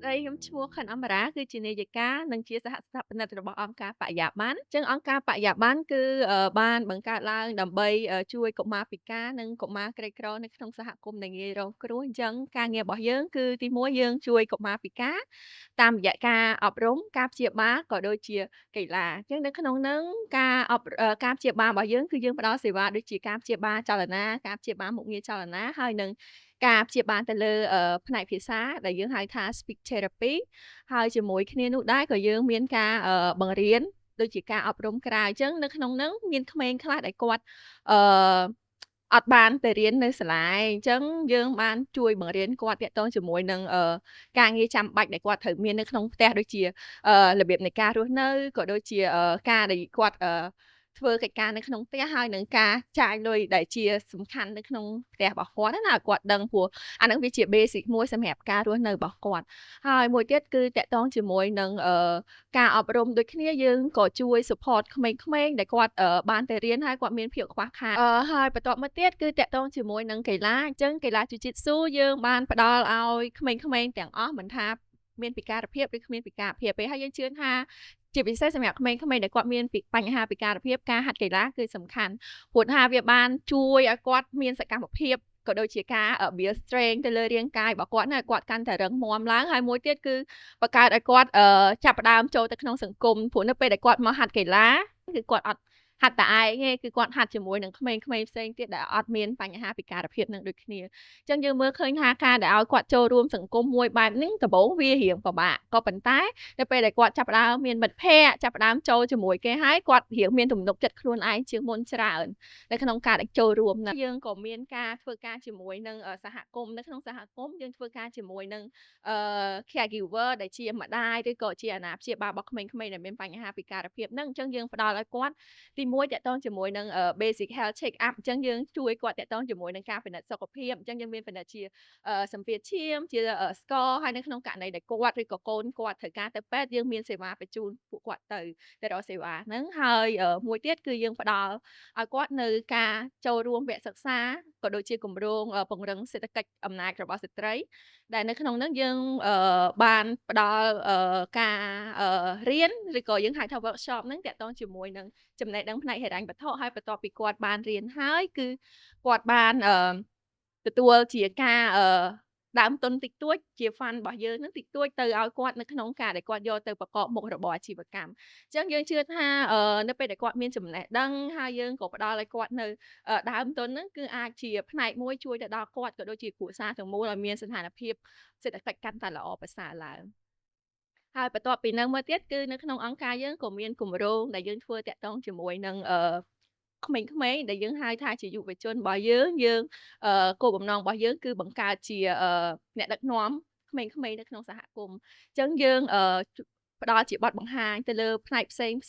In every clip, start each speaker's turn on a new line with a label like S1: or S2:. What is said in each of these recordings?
S1: ខ្ញុំឈ្មោះ ខិន អមរា គឺជានាយិកានិងជាសហស្ថាបនិករបស់អង្គការបរិយាបន្នអញ្ចឹងអង្គការបរិយាបន្នគឺបានបង្កើតឡើងដើម្បីជួយកុមារពិការនិងកុមារក្រីក្រនៅក្នុងសហគមន៍ដែលងាយរងគ្រោះអញ្ចឹងការងាររបស់យើងគឺទីមួយយើងជួយកុមារពិការតាមរយៈការអប់រំការព្យាបាលក៏ដូចជាកីឡាអញ្ចឹងនៅក្នុងហ្នឹងការព្យាបាលរបស់យើងគឺយើងផ្ដល់សេវាដូចជាការព្យាបាលចលនាការព្យាបាលមុខងារចលនាហើយនិងការព្យាបាលទៅលើផ្នែកភាសាដែលយើងហៅថា Speech Therapy ហើយជាមួយគ្នានោះដែរក៏យើងមានការបង្រៀនដូចជាការអប់រំក្រៅអញ្ចឹងនៅក្នុងហ្នឹងមានក្មេងខ្លះដែលគាត់អឺអត់បានទៅរៀននៅសាលាឯងអញ្ចឹងយើងបានជួយបង្រៀនគាត់ទាក់ទងជាមួយនឹងការងារចាំបាច់ដែលគាត់ត្រូវមាននៅក្នុងផ្ទះដូចជារបៀបនៃការរស់នៅក៏ដូចជាការដែលគាត់ធ្វើកិច្ចការនៅក្នុងផ្ទះហើយនឹងការចាយលុយដែលជាសំខាន់នៅក្នុងផ្ទះរបស់គាត់ណាឲ្យគាត់ដឹងព្រោះអាហ្នឹងវាជា basic មួយសម្រាប់ការរស់នៅរបស់គាត់ហើយមួយទៀតគឺតាក់ទងជាមួយនឹងការអប់រំដូចគ្នាយើងក៏ជួយ support ក្មេងៗដែលគាត់បានទៅរៀនហើយគាត់មានភាពខ្វះខាតហើយបន្ទាប់មកទៀតគឺតាក់ទងជាមួយនឹងកីឡាអញ្ចឹងកីឡា Jiu-Jitsu យើងបានផ្ដល់ឲ្យក្មេងៗទាំងអស់មិនថាមានពិការភាពឬគ្មានពិការភាពទេហើយយើងជឿថាជាពិសេសសម្រាប់ក្មេងៗដែលគាត់មានបញ្ហាពិការភាពការហាត់កីឡាគឺសំខាន់ព្រោះថាវាបានជួយឲ្យគាត់មានសកម្មភាពក៏ដូចជាការbuild strength ទៅលើរាងកាយរបស់គាត់ណាឲ្យគាត់កាន់តែរឹងមាំឡើងហើយមួយទៀតគឺបង្កើតឲ្យគាត់ចាប់ផ្ដើមចូលទៅក្នុងសង្គមព្រោះនៅពេលដែលគាត់មកហាត់កីឡាគឺគាត់អត់ហាត់តែឯងទេគឺគាត់ហាត់ជាមួយនឹងក្មេងៗផ្សេងទៀតដែលអត់មានបញ្ហាពិការភាពនឹងដូចគ្នាអញ្ចឹងយើងមើលឃើញថាការដែលឲ្យគាត់ចូលរួមសង្គមមួយបែបនេះដំបូងវារៀងពិបាកក៏ប៉ុន្តែនៅពេលដែលគាត់ចាប់ផ្ដើមមានមិត្តភ័ក្តិចាប់ផ្ដើមចូលជាមួយគេហើយគាត់រៀងមានទំនុកចិត្តខ្លួនឯងជាងមុនច្រើននៅក្នុងការដែលចូលរួមណាយើងក៏មានការធ្វើការជាមួយនឹងសហគមន៍នៅក្នុងសហគមន៍យើងធ្វើការជាមួយនឹងcaregiver ដែលជាម្ដាយឬក៏ជាអាណាព្យាបាលរបស់ក្មេងៗដែលមានបញ្ហាពិការភាពហ្នឹងអញ្ចឹងយើងផ្ដល់ឲ្យគាត់ទីមួយតាក់ទងជាមួយនឹងbasic health check up អញ្ចឹងយើងជួយគាត់តាក់ទងជាមួយនឹងការពិនិត្យសុខភាពអញ្ចឹងយើងមានពិនិត្យជាសម្ពាធឈាមជាស្ករហើយនៅក្នុងករណីដែលគាត់ឬក៏កូនគាត់ត្រូវការទៅពេទ្យយើងមានសេវាបញ្ជូនពួកគាត់ទៅរកសេវាហ្នឹងហើយមួយទៀតគឺយើងផ្ដល់ឲ្យគាត់នៅការចូលរួមវគ្គសិក្សាក៏ដូចជាគម្រោងពង្រឹងសេដ្ឋកិច្ចអំណាចរបស់ស្ត្រីដែលនៅក្នុងហ្នឹងយើងបានផ្ដល់ការរៀនឬក៏យើងហៅថា workshop ហ្នឹងតាក់ទងជាមួយនឹងចំណេះដឹងផ្នែកហិរញ្ញវត្ថុហើយបន្ទាប់ពីគាត់បានរៀនហើយគឺគាត់បានទទួលជាការដើមទុនតិចតួចជា fund របស់យើងហ្នឹងតិចតួចទៅឲ្យគាត់នៅក្នុងការដែលគាត់យកទៅប្រកបមុខរបរអាជីវកម្មអញ្ចឹងយើងជឿថានៅពេលដែលគាត់មានចំណេះដឹងហើយយើងក៏ផ្ដល់ឲ្យគាត់នៅដើមទុនហ្នឹងគឺអាចជាផ្នែកមួយជួយទៅដល់គាត់ក៏ដូចជាគ្រួសារទាំងមូលឲ្យមានស្ថានភាពសេដ្ឋកិច្ចកាន់តែល្អប្រសើរឡើងហើយបន្ទាប់ពីហ្នឹងមកទៀតគឺនៅក្នុងអង្គការយើងក៏មានគម្រោងដែលយើងធ្វើតាក់ទងជាមួយនឹងក្មេងៗដែលយើងហៅថាជាយុវជនរបស់យើងគោលបំណងរបស់យើងគឺបង្កើតជាអ្នកដឹកនាំក្មេងៗនៅក្នុងសហគមន៍អញ្ចឹងយើងផ្ដល់ជាបទបង្ហាញទៅលើផ្នែកផ្សេងៗ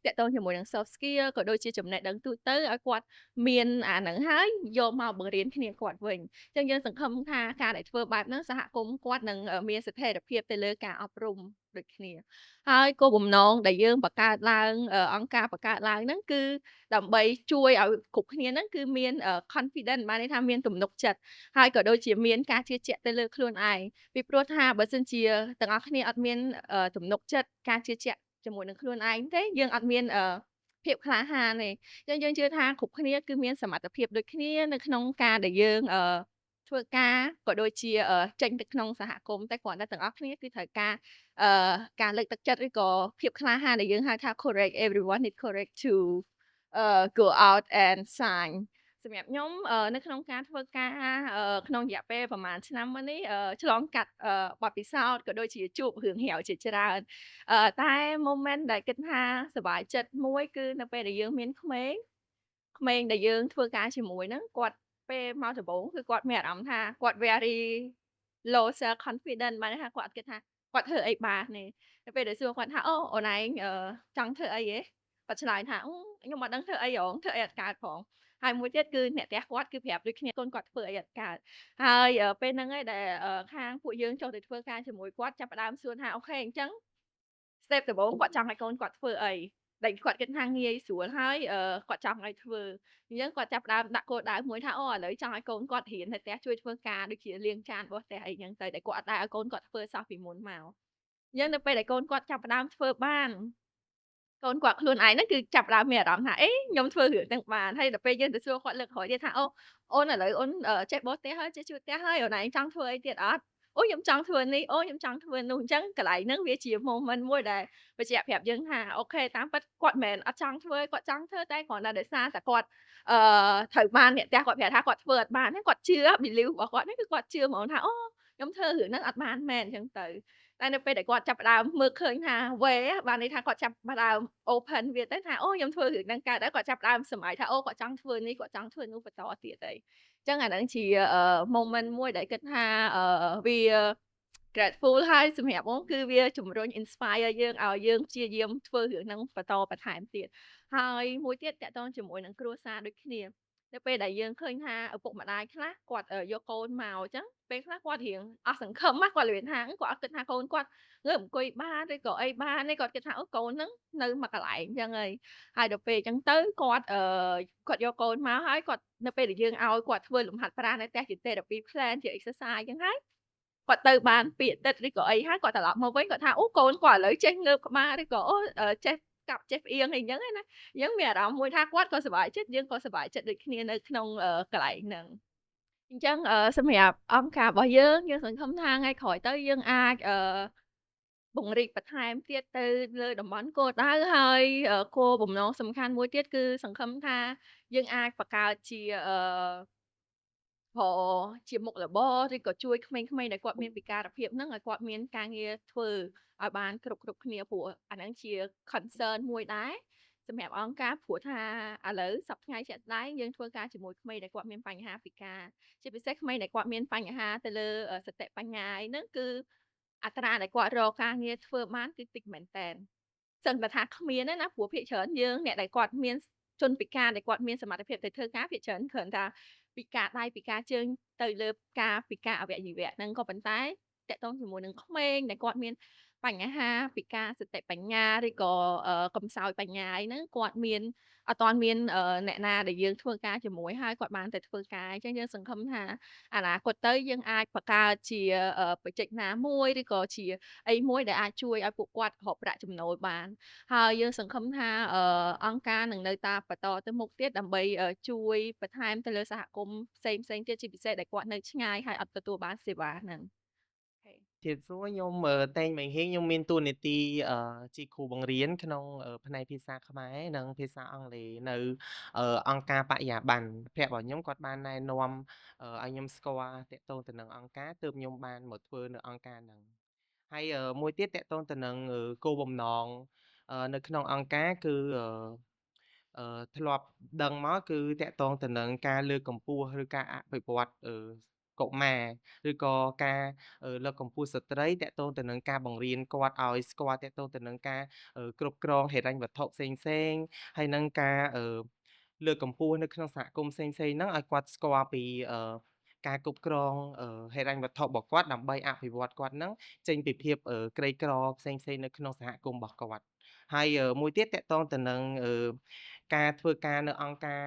S1: តាក់ទងជាមួយនឹង soft skill ក៏ដូចជាចំណេះដឹងទូទៅឲ្យគាត់មានអាហ្នឹងហើយយកមកបង្រៀនគ្នាគាត់វិញអញ្ចឹងយើងសង្ឃឹមថាការដែលធ្វើបែបហ្នឹងសហគមន៍គាត់នឹងមានស្ថិរភាពទៅលើការអប់រំដូចគ្នាហើយគោលបំណងដែលយើងបង្កើតឡើងអង្គការបង្កើតឡើងហ្នឹងគឺដើម្បីជួយឲ្យគ្រប់គ្នាហ្នឹងគឺមានconfident បានន័យថាមានទំនុកចិត្តហើយក៏ដូចជាមានការជឿជាក់ទៅលើខ្លួនឯងពីព្រោះថាបើសិនជាទាំងអស់គ្នាអត់មានទំនុកចិត្តការជឿជាក់ជាមួយនឹងខ្លួនឯងទេយើងអត់មានភាពក្លាហានទេអញ្ចឹងយើងជឿថាគ្រប់គ្នាគឺមានសមត្ថភាពដូចគ្នានៅក្នុងការដែលយើងធ្វើការក៏ដូចជាចេញទៅក្នុងសហគមន៍តែគ្រាន់តែទាំងអស់គ្នាគឺត្រូវអការលើកទឹកចិត្តឬក៏ភាពក្លាហានដែលយើងហៅថា courage everyone need courage to go out and shine សម្រាប់ខ្ញុំនៅក្នុងការធ្វើការក្នុងរយៈពេលប្រហែលឆ្នាំមកនេះឆ្លងកាត់បទពិសោធន៍ក៏ដូចជាជួបរឿងរ៉ាវជាច្រើនតែ moment ដែលគិតថាសប្បាយចិត្តមួយគឺនៅពេលដែលយើងមានក្មេងដែលយើងធ្វើការជាមួយហ្នឹងគាត់ពេលមកដំបូងគឺគាត់មានអារម្មណ៍ថាគាត់ very low self confidence បានន័យថាគាត់អត់គិតថាគាត់ធ្វើអីបានទេនៅពេលដែលសួរគាត់ថាអូអូនឯងចង់ធ្វើអីហ៎គាត់ឆ្លើយថាខ្ញុំអត់ដឹងធ្វើអីហងធ្វើអីអត់កើតផងហើយមួយទៀតគឺអ្នកផ្ទះគាត់គឺប្រាប់ដូចគ្នាកូនគាត់ធ្វើអីអត់កើតហើយពេលហ្នឹងឯងដែលខាងពួកយើងចូលទៅធ្វើការជាមួយគាត់ចាប់ផ្ដើមសួរថាអូខេអញ្ចឹង step ដំបូងគាត់ចង់ឲ្យកូនគាត់ធ្វើអី ដែលគាត់គិតថាងាយស្រួលហើយគាត់ចង់ឲ្យធ្វើអញ្ចឹងគាត់ចាប់ផ្ដើមដាក់គោលដៅមួយថាអូឥឡូវចង់ឲ្យកូនគាត់រៀននៅផ្ទះជួយធ្វើការដូចជាលាងចានបោះផ្ទះអីចឹងទៅដែលគាត់អត់ដែលឲ្យកូនគាត់ធ្វើសោះពីមុនមកអញ្ចឹងនៅពេលដែលកូនគាត់ចាប់ផ្ដើមធ្វើបានកូនគាត់ខ្លួនឯងហ្នឹងគឺចាប់ផ្ដើមមានអារម្មណ៍ថាអេខ្ញុំធ្វើរឿងហ្នឹងបានហើយដល់ពេលយើងទៅសួរគាត់លើកក្រោយទៀតថាអូនឥឡូវអូនចេះបោសផ្ទះហើយចេះជូតផ្ទះហើយអូនឯងចង់ធ្វើអីទៀតអត់អូខ្ញុំចង់ធ្វើនេះអូខ្ញុំចង់ធ្វើនោះអញ្ចឹងកន្លែងហ្នឹងវាជា moment មួយដែលបញ្ជាក់ប្រាប់យើងថាអូខេតាមពិតគាត់មិនមែនអត់ចង់ធ្វើគាត់ចង់ធ្វើតែគ្រាន់តែដោយសារតែគាត់អឺត្រូវបានអ្នកផ្ទះគាត់ប្រាប់ថាគាត់ធ្វើអត់បានហ្នឹងគាត់ជឿ belief របស់គាត់ហ្នឹងគឺគាត់ជឿហ្មងថាអូខ្ញុំធ្វើរឿងហ្នឹងអត់បានមែនអញ្ចឹងទៅតែនៅពេលដែលគាត់ចាប់ផ្ដើមមើលឃើញថា way បានន័យថាគាត់ចាប់ផ្ដើម open វាទៅថាអូខ្ញុំធ្វើរឿងហ្នឹងកើតហើយគាត់ចាប់ផ្ដើមសម័យថាអូគាត់ចង់ធ្វើនេះគាត់ចង់ធ្វើនោះបន្តទៀតអីអញ្ចឹងអាហ្នឹងជាmoment មួយដែលគិតថាវា grateful ហើយសម្រាប់អូនគឺវាជំរុញ inspire យើងឲ្យយើងព្យាយាមធ្វើរឿងហ្នឹងបន្តបន្ថែមទៀតហើយមួយទៀតតាក់ទងជាមួយនឹងគ្រួសារដូចគ្នានៅពេលដែលយើងឃើញថាឪពុកម្ដាយខ្លះគាត់យកកូនមកអញ្ចឹងពេលខ្លះគាត់រៀងអស់សង្ឃឹមណាគាត់និយាយថាគាត់អត់គិតថាកូនគាត់ងើបអង្គុយបានឬក៏អីបានទេគាត់គិតថាអូកូនហ្នឹងនៅមួយកន្លែងអញ្ចឹងហើយដល់ពេលអញ្ចឹងទៅគាត់យកកូនមកហើយគាត់នៅពេលដែលយើងឲ្យគាត់ធ្វើលំហាត់ប្រាណនៅផ្ទះជា therapy plan ជា exercise អញ្ចឹងហើយគាត់ទៅបានពាក្យតិចឬក៏អីហើយគាត់ត្រឡប់មកវិញគាត់ថាអូកូនគាត់ឥឡូវចេះងើបក្បាលឬក៏អូចេះកាប់ចេះផ្អៀងអីអញ្ចឹងឯណាអញ្ចឹងមានអារម្មណ៍មួយថាគាត់ក៏សប្បាយចិត្តយើងក៏សប្បាយចិត្តដូចគ្នានៅក្នុងកន្លែងហ្នឹងអញ្ចឹងសម្រាប់អង្គការរបស់យើងសង្ឃឹមថាថ្ងៃក្រោយទៅយើងអាចពង្រីកបន្ថែមទៀតទៅលើតំបន់គោលដៅហើយគោលបំណងសំខាន់មួយទៀតគឺសង្ឃឹមថាយើងអាចបង្កើតជាជាមុខរបរឬក៏ជួយក្មេងៗដែលគាត់មានពិការភាពហ្នឹងឲ្យគាត់មានការងារធ្វើឲ្យបានគ្រប់គ្នាព្រោះអាហ្នឹងជា concern មួយដែរសម្រាប់អង្គការព្រោះថាឥឡូវសប្តាហ៍ថ្ងៃជាក់ស្ដែងយើងធ្វើការជាមួយក្មេងដែលគាត់មានបញ្ហាពិការជាពិសេសក្មេងដែលគាត់មានបញ្ហាទៅលើសតិបញ្ញាអីហ្នឹងគឺអត្រាដែលគាត់រកការងារធ្វើបានគឺតិចមែនតែនសឹងតែថាគ្មានទេណាព្រោះភាគច្រើនយើងអ្នកដែលគាត់មានជនពិការដែលគាត់មានសមត្ថភាពទៅធ្វើការភាគច្រើនគ្រាន់តែពិការដៃពិការជើងទៅលើការពិការអវយវៈហ្នឹងក៏ប៉ុន្តែតាក់ទងជាមួយនឹងក្មេងដែលគាត់មានបញ្ហាពិការសតិបញ្ញាឬក៏កំសោយបញ្ញាអីហ្នឹងគាត់មានអត់ទាន់មានអ្នកណាដែលយើងធ្វើការជាមួយហើយគាត់បានទៅធ្វើការអញ្ចឹងយើងសង្ឃឹមថាអនាគតទៅយើងអាចបង្កើតជាបច្ចេកណាមួយឬក៏ជាអីមួយដែលអាចជួយឲ្យពួកគាត់រកប្រាក់ចំណូលបានហើយយើងសង្ឃឹមថាអង្គការនឹងនៅតែបន្តទៅមុខទៀតដើម្បីជួយបន្ថែមទៅលើសហគមន៍ផ្សេងៗទៀតជាពិសេសដែលគាត់នៅឆ្ងាយហើយអត់ទទួលបានសេវាហ្នឹងអូខេ
S2: ទៀតសួរខ្ញុំតែងមិញហៀងខ្ញុំមានតួនាទីជាគ្រូបង្រៀនក្នុងផ្នែកភាសាខ្មែរនិងភាសាអង់គ្លេសនៅអង្គការបរិយាបន្នភ័ក្ររបស់ខ្ញុំគាត់បានណែនាំឲ្យខ្ញុំស្គាល់តាក់ទងទៅនឹងអង្គការទើបខ្ញុំបានមកធ្វើនៅអង្គការហ្នឹងហើយមួយទៀតតាក់ទងទៅនឹងគោលបំណងនៅក្នុងអង្គការគឺធ្លាប់ដឹងមកគឺតាក់ទងទៅនឹងការលើកកម្ពស់ឬការអភិវឌ្ឍកុមារឬក៏ការលើកកម្ពស់ស្ត្រីតាក់ទងទៅនឹងការបង្រៀនគាត់ឲ្យស្គាល់តាក់ទងទៅនឹងការគ្រប់គ្រងហិរញ្ញវត្ថុផ្សេងៗហើយនឹងការលើកកម្ពស់នៅក្នុងសហគមន៍ផ្សេងៗហ្នឹងឲ្យគាត់ស្គាល់ពីការគ្រប់គ្រងហិរញ្ញវត្ថុរបស់គាត់ដើម្បីអភិវឌ្ឍគាត់ហ្នឹងចេញពីភាពក្រីក្រផ្សេងៗនៅក្នុងសហគមន៍របស់គាត់ហើយមួយទៀតតាក់ទងទៅនឹងការធ្វើការនៅអង្គការ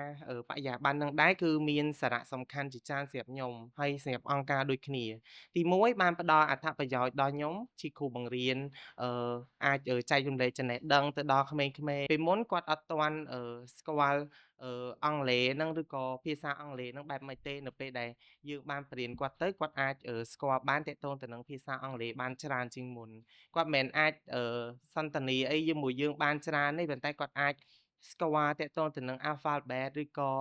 S2: បរិយាបន្ននឹងដែរគឺមានសារៈសំខាន់ជាច្រើនសម្រាប់ខ្ញុំហើយសម្រាប់អង្គការដូចគ្នាទីមួយបានផ្ដល់អត្ថប្រយោជន៍ដល់ខ្ញុំជាគ្រូបង្រៀនអាចចែករំលែកចំណេះដឹងទៅដល់ក្មេងៗពេលមុនគាត់អត់ទាន់ស្គាល់អង់គ្លេសហ្នឹងឬក៏ភាសាអង់គ្លេសហ្នឹងបែបម៉េចទេនៅពេលដែលយើងបានបរៀនគាត់ទៅគាត់អាចស្គាល់បានទាក់ទងទៅនឹងភាសាអង់គ្លេសបានច្រើនជាងមុនគាត់មិនមែនអាចសន្ទនាអីជាមួយយើងបានច្រើនទេប៉ុន្តែគាត់អាចស្គាល់តាក់ទងទៅនឹង alphabet ឬក៏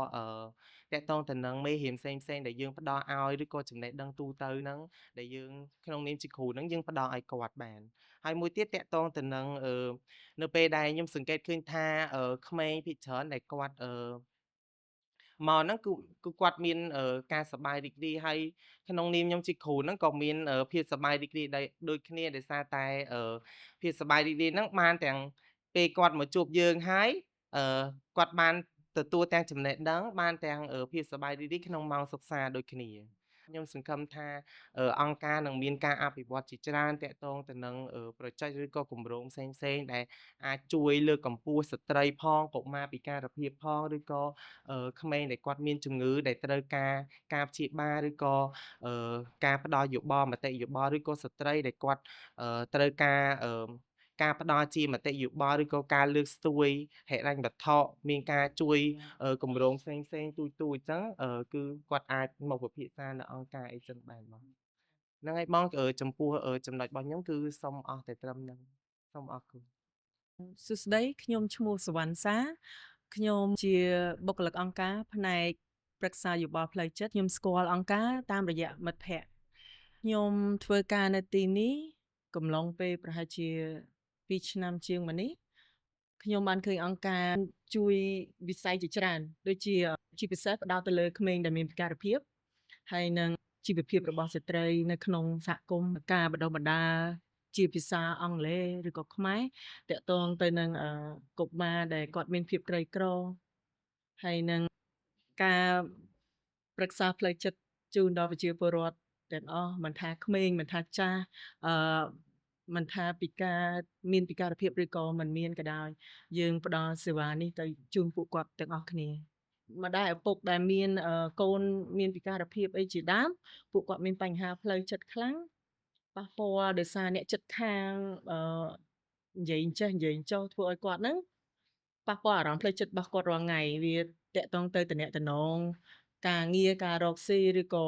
S2: តាក់ទងទៅនឹងមេរៀនផ្សេងៗដែលយើងផ្ដល់ឲ្យឬក៏ចំណេះដឹងទូទៅហ្នឹងដែលយើងក្នុងនាមជាគ្រូហ្នឹងយើងផ្ដល់ឲ្យគាត់បានហើយមួយទៀតតាក់ទងទៅនឹងនៅពេលដែលខ្ញុំសង្កេតឃើញថាក្មេងភាគច្រើនដែលគាត់មកហ្នឹងគឺគាត់មានការសប្បាយរីករាយហើយក្នុងនាមខ្ញុំជាគ្រូហ្នឹងក៏មានភាពសប្បាយរីករាយដែរដូចគ្នាដោយសារតែភាពសប្បាយរីករាយហ្នឹងបានទាំងពេលគាត់មកជួបយើងហើយអឺគាត់បានទទួលទាំងចំណេះដឹងបានទាំងភាពសប្បាយរីករាយក្នុងម៉ោងសិក្សាដូចគ្នា ខ្ញុំសង្ឃឹមថាអង្គការនឹងមានការអភិវឌ្ឍជាច្រើនទាក់ទងទៅនឹងប្រជែកឬក៏គម្រោងផ្សេងៗដែលអាចជួយលើកកម្ពស់ស្ត្រីផងកុមារពិការភាពផងឬក៏ក្មេងដែលគាត់មានជំងឺដែលត្រូវការព្យាបាលឬក៏អឺការផ្ដល់យោបល់មតិយោបល់ឬក៏ស្ត្រីដែលគាត់ត្រូវការផ្ដល់ជាមតិយោបល់ឬក៏ការលើកស្ទួយហិរញ្ញវត្ថុមានការជួយគម្រោងផ្សេងៗទូចៗអញ្ចឹងគឺគាត់អាចមកពិភាក្សានៅអង្គការអីចឹងបានបង ហ្នឹងហើយបងចំពោះចំណុចរបស់ខ្ញុំគឺសូមអស់តែត្រឹមហ្នឹងសូមអរគុណ
S3: សួស្តីខ្ញុំឈ្មោះសុវណ្ណសាខ្ញុំជាបុគ្គលិកអង្គការផ្នែកប្រឹក្សាយោបល់ផ្លូវចិត្តខ្ញុំស្គាល់អង្គការតាមរយៈមិត្តភ័ក្តិខ្ញុំធ្វើការនៅទីនេះកំឡុងពេលប្រហែលជា2ឆ្នាំជាងមកនេះខ្ញុំបានឃើញអង្គការជួយវិស័យជាច្រើនដូចជាពិសេសផ្ដោតទៅលើក្មេងដែលមានពិការភាពហើយនឹងជីវភាពរបស់ស្ត្រីនៅក្នុងសហគមន៍ការបណ្ដុះបណ្ដាលជាភាសាអង់គ្លេសឬក៏ខ្មែរតាក់ទងទៅនឹងកុមារដែលគាត់មានភាពក្រីក្រហើយនឹងការប្រឹក្សាផ្លូវចិត្តជូនដល់ប្រជាពលរដ្ឋទាំងអស់មិនថាក្មេងមិនថាចាស់អឺមិនថាមានពិការភាពឬក៏មិនមានក៏ដោយយើងផ្ដល់សេវានេះទៅជូនពួកគាត់ទាំងអស់គ្នាម្ដាយឪពុកដែលមានកូនមានពិការភាពអីជាដើមពួកគាត់មានបញ្ហាផ្លូវចិត្តខ្លាំងប៉ះពាល់ដោយសារអ្នកជិតខាងនិយាយអញ្ចេះនិយាយអញ្ចោះធ្វើឲ្យគាត់ហ្នឹងប៉ះពាល់អារម្មណ៍ផ្លូវចិត្តរបស់គាត់រាល់ថ្ងៃវាតាក់ទងទៅទំនាក់ទំនងការងារការរកស៊ីឬក៏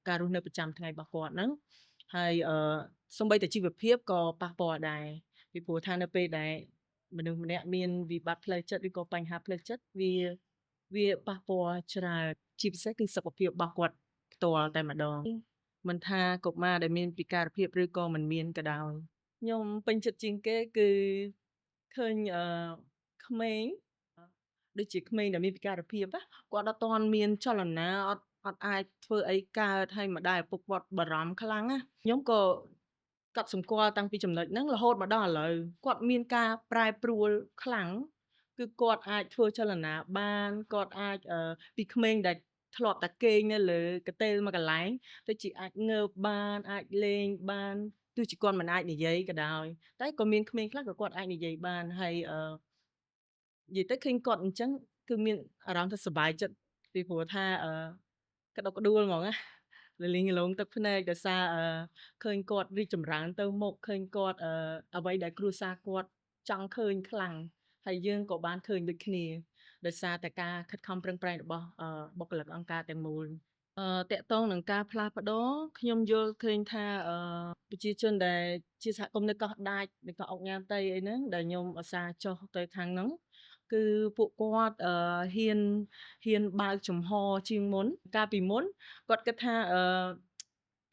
S3: ការរស់នៅប្រចាំថ្ងៃរបស់គាត់ហ្នឹងហើយសូម្បីតែជីវភាពក៏ប៉ះពាល់ដែរពីព្រោះថានៅពេលដែលមនុស្សម្នាក់មានវិបត្តិផ្លូវចិត្តឬក៏បញ្ហាផ្លូវចិត្តវាប៉ះពាល់ច្រើនជាពិសេសគឺសុខភាពរបស់គាត់ផ្ទាល់តែម្ដងមិនថាកុមារដែលមានពិការភាពឬក៏មិនមានក៏ដោយខ្ញុំពេញចិត្តជាងគេគឺឃើញក្មេងដូចជាក្មេងដែលមានពិការភាពណាគាត់អត់ទាន់មានចលនាអត់អាចធ្វើអីកើតហើយម្ដាយឪពុកគាត់បារម្ភខ្លាំងណាខ្ញុំក៏កត់សម្គាល់តាំងពីចំណុចហ្នឹងរហូតមកដល់ឥឡូវគាត់មានការប្រែប្រួលខ្លាំងគឺគាត់អាចធ្វើចលនាបានគាត់អាចពីក្មេងដែលធ្លាប់តែគេងនៅលើកន្ទេលមួយកន្លែងទៅជាអាចងើបបានអាចលេងបានទោះជាគាត់មិនអាចនិយាយក៏ដោយតែក៏មានក្មេងខ្លះក៏គាត់អាចនិយាយបានហើយនិយាយទៅឃើញគាត់អញ្ចឹងគឺមានអារម្មណ៍ថាសប្បាយចិត្តពីព្រោះថាក្តុកក្តួលហ្មងណាលលីងលងទឹកភ្នែកដោយសារឃើញគាត់រីកចម្រើនទៅមុខឃើញគាត់អ្វីដែលគ្រួសារគាត់ចង់ឃើញខ្លាំងហើយយើងក៏បានឃើញដូចគ្នាដោយសារតែការខិតខំប្រឹងប្រែងរបស់បុគ្គលិកអង្គការទាំងមូលតាក់ទងនឹងការផ្លាស់ប្ដូរខ្ញុំយល់ឃើញថាប្រជាជនដែលជាសហគមន៍នៅកោះដាច់នៅកោះអុកញ៉ាមតៃអីហ្នឹងដែលខ្ញុំឧស្សាហ៍ចុះទៅខាងហ្នឹងគឺពួកគាត់ហ៊ានបើកចំហជាងមុនកាលពីមុនគាត់គិតថា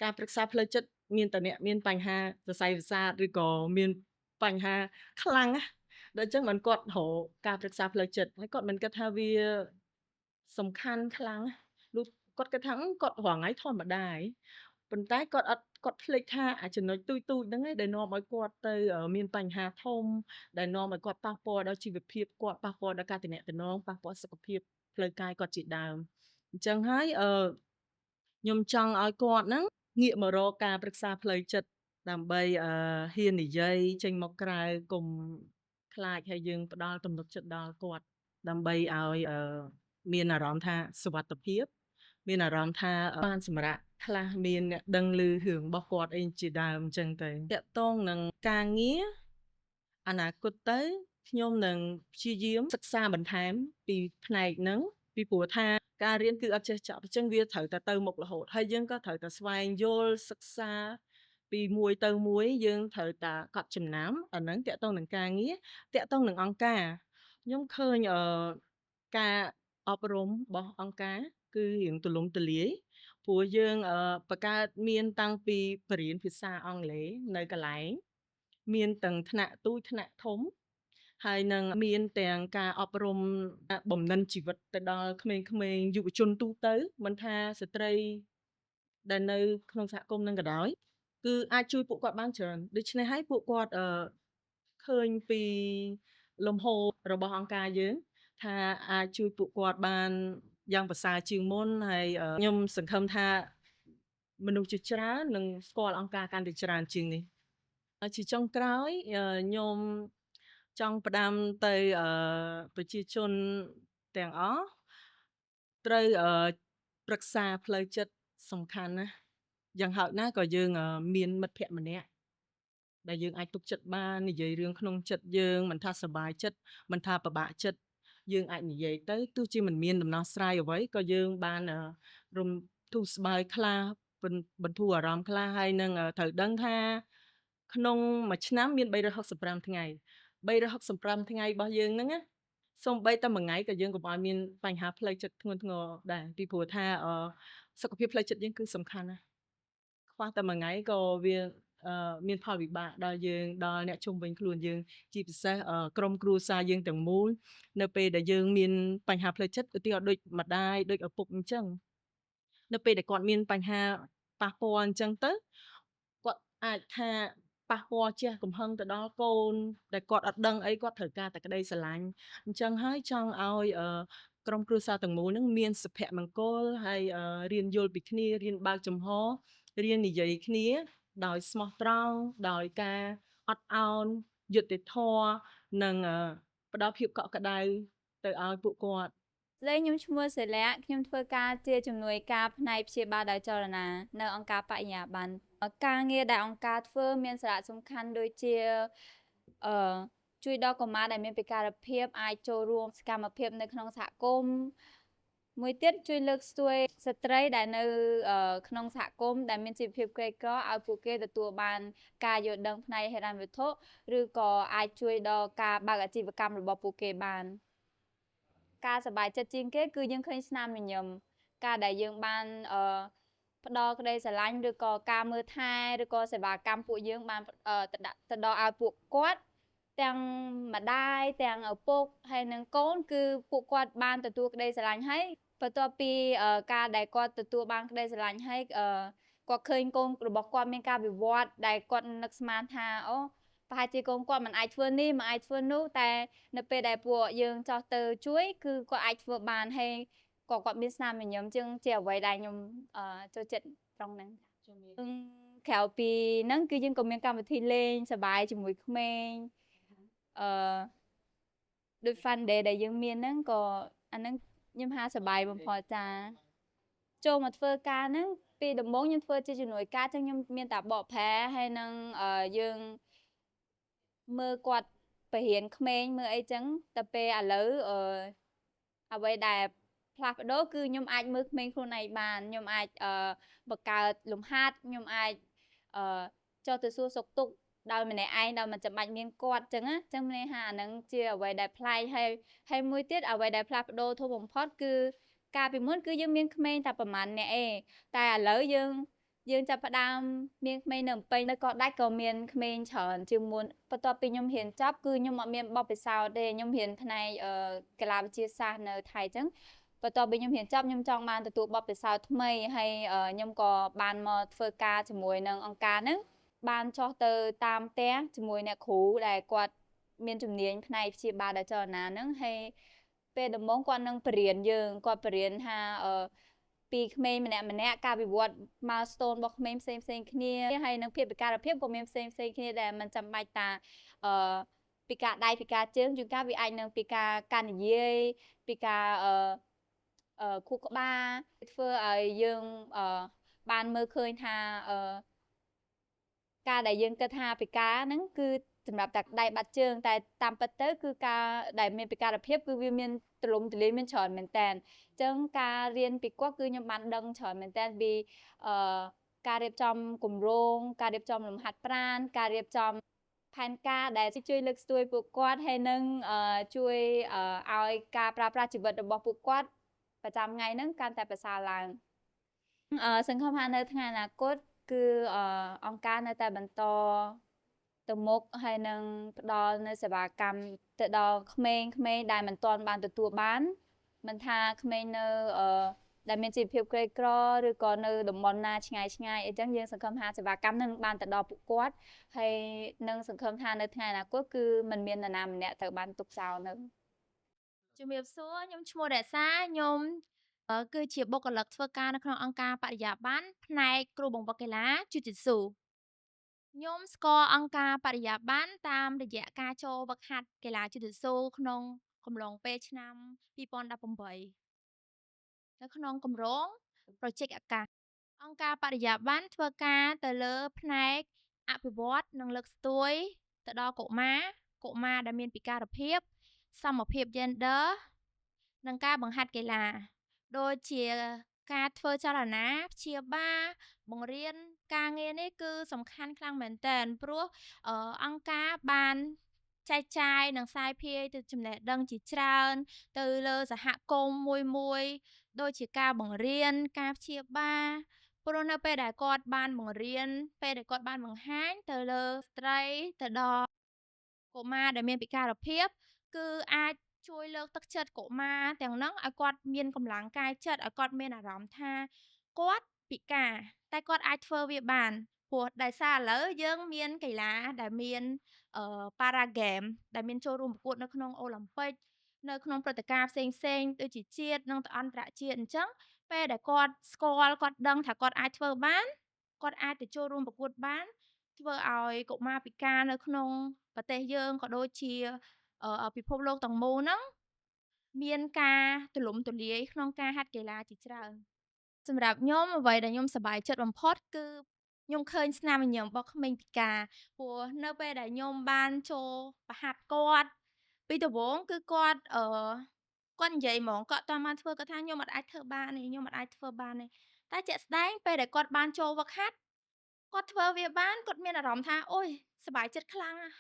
S3: ការប្រឹក្សាផ្លូវចិត្តមានតែអ្នកមានបញ្ហាសរសៃប្រសាទឬក៏មានបញ្ហាខ្លាំងណាដល់អញ្ចឹងមិនគាត់រកការប្រឹក្សាផ្លូវចិត្តហើយគាត់មិនគិតថាវាសំខាន់ខ្លាំងណាលុះគាត់គិតថាគាត់រាល់ថ្ងៃធម្មតាឯងប៉ុន្តែគាត់ភ្លេចថាចំណុចទូចៗហ្នឹងឯងដែលនាំឲ្យគាត់ទៅមានបញ្ហាធំដែលនាំឲ្យគាត់ប៉ះពាល់ដល់ជីវភាពគាត់ប៉ះពាល់ដល់ការទំនាក់ទំនងប៉ះពាល់សុខភាពផ្លូវកាយគាត់ជាដើមអញ្ចឹងហើយខ្ញុំចង់ឲ្យគាត់ហ្នឹងងាកមករកការប្រឹក្សាផ្លូវចិត្តដើម្បីហ៊ាននិយាយចេញមកក្រៅកុំខ្លាចហើយយើងផ្ដល់ទំនុកចិត្តដល់គាត់ដើម្បីឲ្យមានអារម្មណ៍ថាសុវត្ថិភាពមានអារម្មណ៍ថាបានសម្រាប់ខ្លះមានអ្នកដឹងឮរឿងរបស់គាត់អីជាដើមអញ្ចឹងទៅតាក់ទងនឹងការងារអនាគតទៅខ្ញុំនឹងព្យាយាមសិក្សាបន្ថែមពីផ្នែកហ្នឹងពីព្រោះថាការរៀនគឺអត់ចេះចប់អញ្ចឹងវាត្រូវតែទៅមុខរហូតហើយយើងក៏ត្រូវតែស្វែងយល់សិក្សាពីមួយទៅមួយយើងត្រូវតែកត់ចំណាំអាហ្នឹងតាក់ទងនឹងការងារតាក់ទងនឹងអង្គការខ្ញុំឃើញការអប់រំរបស់អង្គការគឺរៀងទូលំទូលាយព្រោះយើងបង្កើតមានតាំងពីបរិញ្ញាបត្រភាសាអង់គ្លេសនៅកន្លែងមានទាំងថ្នាក់ទូចថ្នាក់ធំហើយនឹងមានទាំងការអប់រំបំណិនជីវិតទៅដល់ក្មេងៗយុវជនទូទៅមិនថាស្ត្រីដែលនៅក្នុងសហគមន៍នឹងក៏ដោយគឺអាចជួយពួកគាត់បានច្រើនដូច្នេះហើយពួកគាត់ឃើញពីលំហូររបស់អង្គការយើងថាអាចជួយពួកគាត់បានយ៉ាងប្រសើរជាងមុនហើយខ្ញុំសង្ឃឹមថា មនុស្សជាច្រើននឹងស្គាល់អង្គការកាន់តែច្រើនជាងនេះជាចុងក្រោយខ្ញុំចង់ផ្ដាំទៅប្រជាជនទាំងអស់ត្រូវប្រឹក្សាផ្លូវចិត្តសំខាន់ណាស់យ៉ាងហោចណាស់ក៏យើងមានមិត្តភក្តិម្នាក់ដែលយើងអាចទុកចិត្តបាននិយាយរឿងក្នុងចិត្តយើងមិនថាសប្បាយចិត្តមិនថាពិបាកចិត្តយើងអាចនិយាយទៅទោះជាមិនមានដំណោះស្រាយអ្វីក៏យើងបានរំទូស្បើយខ្លះបន្ធូរអារម្មណ៍ខ្លះហើយនឹងត្រូវដឹងថាក្នុងមួយឆ្នាំមាន365ថ្ងៃ365ថ្ងៃរបស់យើងហ្នឹងណាសូម្បីតែមួយថ្ងៃក៏យើងកុំឲ្យមានបញ្ហាផ្លូវចិត្តធ្ងន់ធ្ងរដែរពីព្រោះថាសុខភាពផ្លូវចិត្តយើងគឺសំខាន់ណាស់ខ្វះតែមួយថ្ងៃក៏វាមានផលវិបាកដល់យើងដល់អ្នកជុំវិញខ្លួនយើងជាពិសេសក្រុមគ្រួសារយើងទាំងមូលនៅពេលដែលយើងមានបញ្ហាផ្លូវចិត្តឧទាហរណ៍ដូចម្ដាយដូចឪពុកអញ្ចឹងនៅពេលដែលគាត់មានបញ្ហាប៉ះពាល់អញ្ចឹងទៅគាត់អាចថាប៉ះពាល់ជះកំហឹងទៅដល់កូនដែលគាត់អត់ដឹងអីគាត់ត្រូវការតែក្តីស្រឡាញ់អញ្ចឹងហើយចង់ឲ្យក្រុមគ្រួសារទាំងមូលនឹងមានសុភមង្គលហើយរៀនយល់ពីគ្នារៀនបើកចំហរៀននិយាយគ្នាដោយស្មោះត្រង់ដោយការអត់ឱនយុត្តិធម៌និងផ្ដល់ភាពកក់ក្ដៅទៅឲ្យពួកគាត់
S4: ស្ដីខ្ញុំឈ្មោះសេលាក់ខ្ញុំធ្វើការជាជំនួយការផ្នែកព្យាបាលដោយចលនានៅអង្គការបរិញ្ញាប័ន្នការងារដែលអង្គការធ្វើមានសារៈសំខាន់ដូចជាជួយដល់កុមារដែលមានពិការភាពអាចចូលរួមសកម្មភាពនៅក្នុងសហគមន៍មួយទៀតជួយលើកស្ទួយស្ត្រីដែលនៅក្នុងសហគមន៍ដែលមានជីវភាពក្រីក្រឲ្យពួកគេទទួលបានការយល់ដឹងផ្នែកហិរញ្ញវត្ថុឬក៏អាចជួយដល់ការបើកអាជីវកម្មរបស់ពួកគេបានការសប្បាយចិត្តជាងគេគឺយើងឃើញស្នាមញញឹមការដែលយើងបានផ្ដល់ក្តីស្រឡាញ់ឬក៏ការមើលថែឬក៏សេវាកម្មពួកយើងបានទៅដល់ឲ្យពួកគាត់ទាំងម្ដាយទាំងឪពុកហើយនិងកូនគឺពួកគាត់បានទទួលក្តីស្រឡាញ់ហើយបន្ទាប់ពីការដែលគាត់ទទួលបានក្តីស្រឡាញ់ហើយគាត់ឃើញកូនរបស់គាត់មានការវិវត្តដែលគាត់នឹកស្មានថាអូប្រហែលជាកូនគាត់មិនអាចធ្វើនេះមិនអាចធ្វើនោះតែនៅពេលដែលពួកយើងចោះទៅជួយគឺគាត់អាចធ្វើបានហើយគាត់មានស្នាមញញឹមជាអ្វីដែលខ្ញុំចូលចិត្តត្រង់ហ្នឹងក្រៅពីហ្នឹងគឺយើងក៏មានកម្មវិធីលេងសប្បាយជាមួយក្មេងដូច Fun Day ដែលយើងមានហ្នឹងក៏អាហ្នឹងខ្ញុំហាសប្បាយបំផុតចាចូលមកធ្វើការហ្នឹងពីដំបូងខ្ញុំធ្វើជាជំនួយការចឹងខ្ញុំមានតែបកប្រែហើយនឹងយើងមើលគាត់បរៀនក្មេងមើលអីចឹងតែពេលឥឡូវអ្វីដែលផ្លាស់ប្ដូរគឺខ្ញុំអាចមើលក្មេងខ្លួនឯងបានខ្ញុំអាចបង្កើតលំហាត់ខ្ញុំអាចចុះទៅសួរសុខទុក្ខដោយម្នាក់ឯងដោយមិនចាំបាច់មានគាត់ចឹងណាចឹងមានថាអានឹងជាអ្វីដែលប្លែកហើយមួយទៀតអ្វីដែលផ្លាស់ប្ដូរធំបំផុតគឺកាលពីមុនគឺយើងមានក្មេងតែប្រហែលអ្នកឯងតែឥឡូវយើងចាប់ផ្ដើមមានក្មេងនៅភ្នំពេញនៅកោះដាច់ក៏មានក្មេងច្រើនជាងមុនបន្ទាប់ពីខ្ញុំរៀនចប់គឺខ្ញុំអត់មានបទពិសោធន៍ទេខ្ញុំរៀនផ្នែកកីឡាវិទ្យាសាស្ត្រនៅថៃចឹងបន្ទាប់ពីខ្ញុំរៀនចប់ខ្ញុំចង់បានទទួលបទពិសោធន៍ថ្មីហើយខ្ញុំក៏បានមកធ្វើការជាមួយនឹងអង្គការហ្នឹងបានចុះទៅតាមផ្ទះជាមួយអ្នកគ្រូដែលគាត់មានជំនាញផ្នែកព្យាបាលដោយចលនាហ្នឹងហើយពេលដំបូងគាត់នឹងបរៀនយើងគាត់បរៀនថាពីក្មេងម្នាក់ការវិវត្ត milestone របស់ក្មេងផ្សេងគ្នាហើយនឹងភាពពិការភាពក៏មានផ្សេងគ្នាដែរមិនចាំបាច់តាពីការដៃពីការជើងជួនកាលវាអាចនឹងពីការនិយាយពីការខួរក្បាលធ្វើឲ្យយើងបានមើលឃើញថាការដែលយើងគិតថាពិការហ្នឹងគឺសម្រាប់តែដៃបាត់ជើងតែតាមពិតទៅគឺការដែលមានពិការភាពគឺវាមានទលំទលាយមានច្រើនមែនតើអញ្ចឹងការរៀនពីគាត់គឺខ្ញុំបានដឹងច្រើនមែនតើពីការរៀបចំគម្រោងការរៀបចំលំហាត់ប្រាណការរៀបចំផែនការដែលជួយលើកស្ទួយពួកគាត់ហើយនឹងជួយឲ្យការប្រើប្រាស់ជីវិតរបស់ពួកគាត់ប្រចាំថ្ងៃហ្នឹងកាន់តែប្រសើរឡើងសង្ឃឹមថានៅថ្ងៃអនាគតគឺអង្គការនៅតែបន្តទៅមុខហើយនឹងផ្ដល់នៅសេវាកម្មទៅដល់ក្មេងៗដែលមិនទាន់បានទទួលបានមិនថាក្មេងនៅដែលមានជីវភាពក្រីក្រឬក៏នៅតំបន់ណាឆ្ងាយអីចឹងយើងសង្ឃឹមថាសេវាកម្មនឹងបានទៅដល់ពួកគាត់ហើយនឹងសង្ឃឹមថានៅថ្ងៃអនាគតគឺមិនមាននរណាម្នាក់ត្រូវបានទុកចោលនៅជំរាបសួរខ្ញុំឈ្មោះរក្សាខ្ញុំ
S5: គឺជាបុគ្គលិកធ្វើការនៅក្នុងអង្គការបរិយាបន្នផ្នែកគ្រូបង្វឹកកីឡាជីវស៊ូខ្ញុំស្គាល់អង្គការបរិយាបន្នតាមរយៈការចូលហ្វឹកហាត់កីឡាជីវស៊ូក្នុងកំឡុងពេលឆ្នាំ2018នៅក្នុងគម្រោងប្រជែកអាកាសអង្គការបរិយាបន្នធ្វើការទៅលើផ្នែកអភិវឌ្ឍនិងលើកស្ទួយទៅដល់កុមារដែលមានពិការភាពសមភាព Gender និងការបង្ហាត់កីឡាដូចជាការធ្វើចលនាព្យាបាលបង្រៀនការងារនេះគឺសំខាន់ខ្លាំងមែនទែនព្រោះអង្គការបានចែកចាយនិងសាយភាយទៅចំណេះដឹងជាច្រើនទៅលើសហគមន៍មួយដូចជាការបង្រៀនការព្យាបាលព្រោះនៅពេលដែលគាត់បានបង្រៀនពេលដែលគាត់បានបង្ហាញទៅលើស្ត្រីទៅដល់កុមារដែលមានពិការភាពគឺអាចជួយលើកទឹកចិត្តកុមារទាំងនោះឲ្យគាត់មានកម្លាំងកាយចិត្តឲ្យគាត់មានអារម្មណ៍ថាគាត់ពិការតែគាត់អាចធ្វើវាបានព្រោះដោយសារឥឡូវយើងមានកីឡាដែលមានPara Game ដែលមានចូលរួមប្រកួតនៅក្នុងអូឡ িম্প ិកនៅក្នុងព្រឹត្តិការណ៍ផ្សេងៗដូចជាជាតិនិងអន្តរជាតិអញ្ចឹងពេលដែលគាត់ស្គាល់គាត់ដឹងថាគាត់អាចធ្វើបានគាត់អាចទៅចូលរួមប្រកួតបានធ្វើឲ្យកុមារពិការនៅក្នុងប្រទេសយើងក៏ដូចជាពិភពលោកទាំងមូលហ្នឹងមានការទូលំទូលាយក្នុងការហាត់កីឡាជាច្រើនសម្រាប់ខ្ញុំអ្វីដែលខ្ញុំសប្បាយចិត្តបំផុតគឺខ្ញុំឃើញស្នាមញញឹមរបស់ក្មេងពិការព្រោះនៅពេលដែលខ្ញុំបានចូលប្រហាត់គាត់ពីដំបូងគឺគាត់និយាយហ្មងគាត់អត់ទាន់បានធ្វើគាត់ថាខ្ញុំអត់អាចធ្វើបានទេខ្ញុំអត់អាចធ្វើបានទេតែជាក់ស្ដែងពេលដែលគាត់បានចូលហ្វឹកហាត់គាត់ធ្វើវាបានគាត់មានអារម្មណ៍ថាអូយសប្បាយចិត្តខ្លាំងណាស់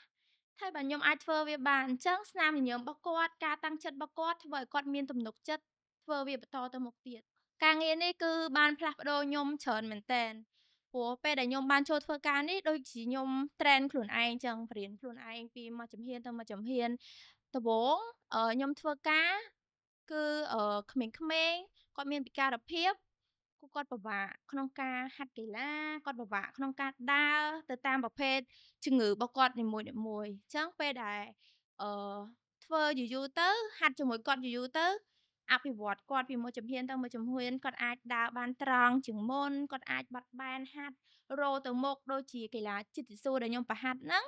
S5: ហើយបើខ្ញុំអាចធ្វើវាបានអញ្ចឹងស្នាមញញឹមរបស់គាត់ការតាំងចិត្តរបស់គាត់ធ្វើឲ្យគាត់មានទំនុកចិត្តធ្វើវាបន្តទៅមុខទៀតការងារនេះគឺបានផ្លាស់ប្ដូរខ្ញុំច្រើនមែនទែនព្រោះពេលដែលខ្ញុំបានចូលធ្វើការនេះដូចជាខ្ញុំ train ខ្លួនឯងចឹងបរៀនខ្លួនឯងពីមួយជំហានទៅមួយជំហានដំបូងខ្ញុំធ្វើការគឺក្មេងៗគាត់មានពិការភាពគាត់ពិបាកក្នុងការហាត់កីឡាគាត់ពិបាកក្នុងការដើរទៅតាមប្រភេទជំងឺរបស់គាត់នីមួយៗអញ្ចឹងពេលដែលធ្វើយូរៗទៅហាត់ជាមួយគាត់យូរៗទៅអភិវឌ្ឍគាត់ពីមួយជំហានទៅមួយជំហានគាត់អាចដើរបានត្រង់ជាងមុនគាត់អាចបត់បែនហាត់រោទៅមុខដូចជាកីឡាជីតស៊ូដែលខ្ញុំប្រហាត់ហ្នឹង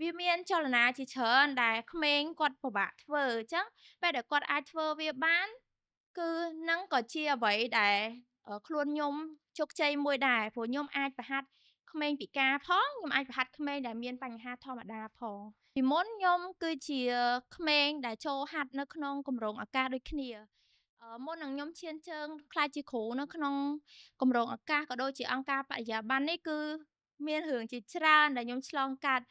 S5: វាមានចលនាជាច្រើនដែលក្មេងគាត់ពិបាកធ្វើអញ្ចឹងពេលដែលគាត់អាចធ្វើវាបានគឺនឹងក៏ជាអ្វីដែលខ្លួនខ្ញុំជោគជ័យមួយដែរព្រោះខ្ញុំអាចប្រហាត់ក្មេងពិការផងខ្ញុំអាចប្រហាត់ក្មេងដែលមានបញ្ហាធម្មតាផងពីមុនខ្ញុំគឺជាក្មេងដែលចូលហាត់នៅក្នុងគម្រោងអាកាសដូចគ្នាមុននឹងខ្ញុំឈានជើងក្លាយជាគ្រូនៅក្នុងគម្រោងអាកាសក៏ដូចជាអង្គការបរិយាបន្ននេះគឺមានរឿងជាច្រើនដែលខ្ញុំឆ្លងកាត់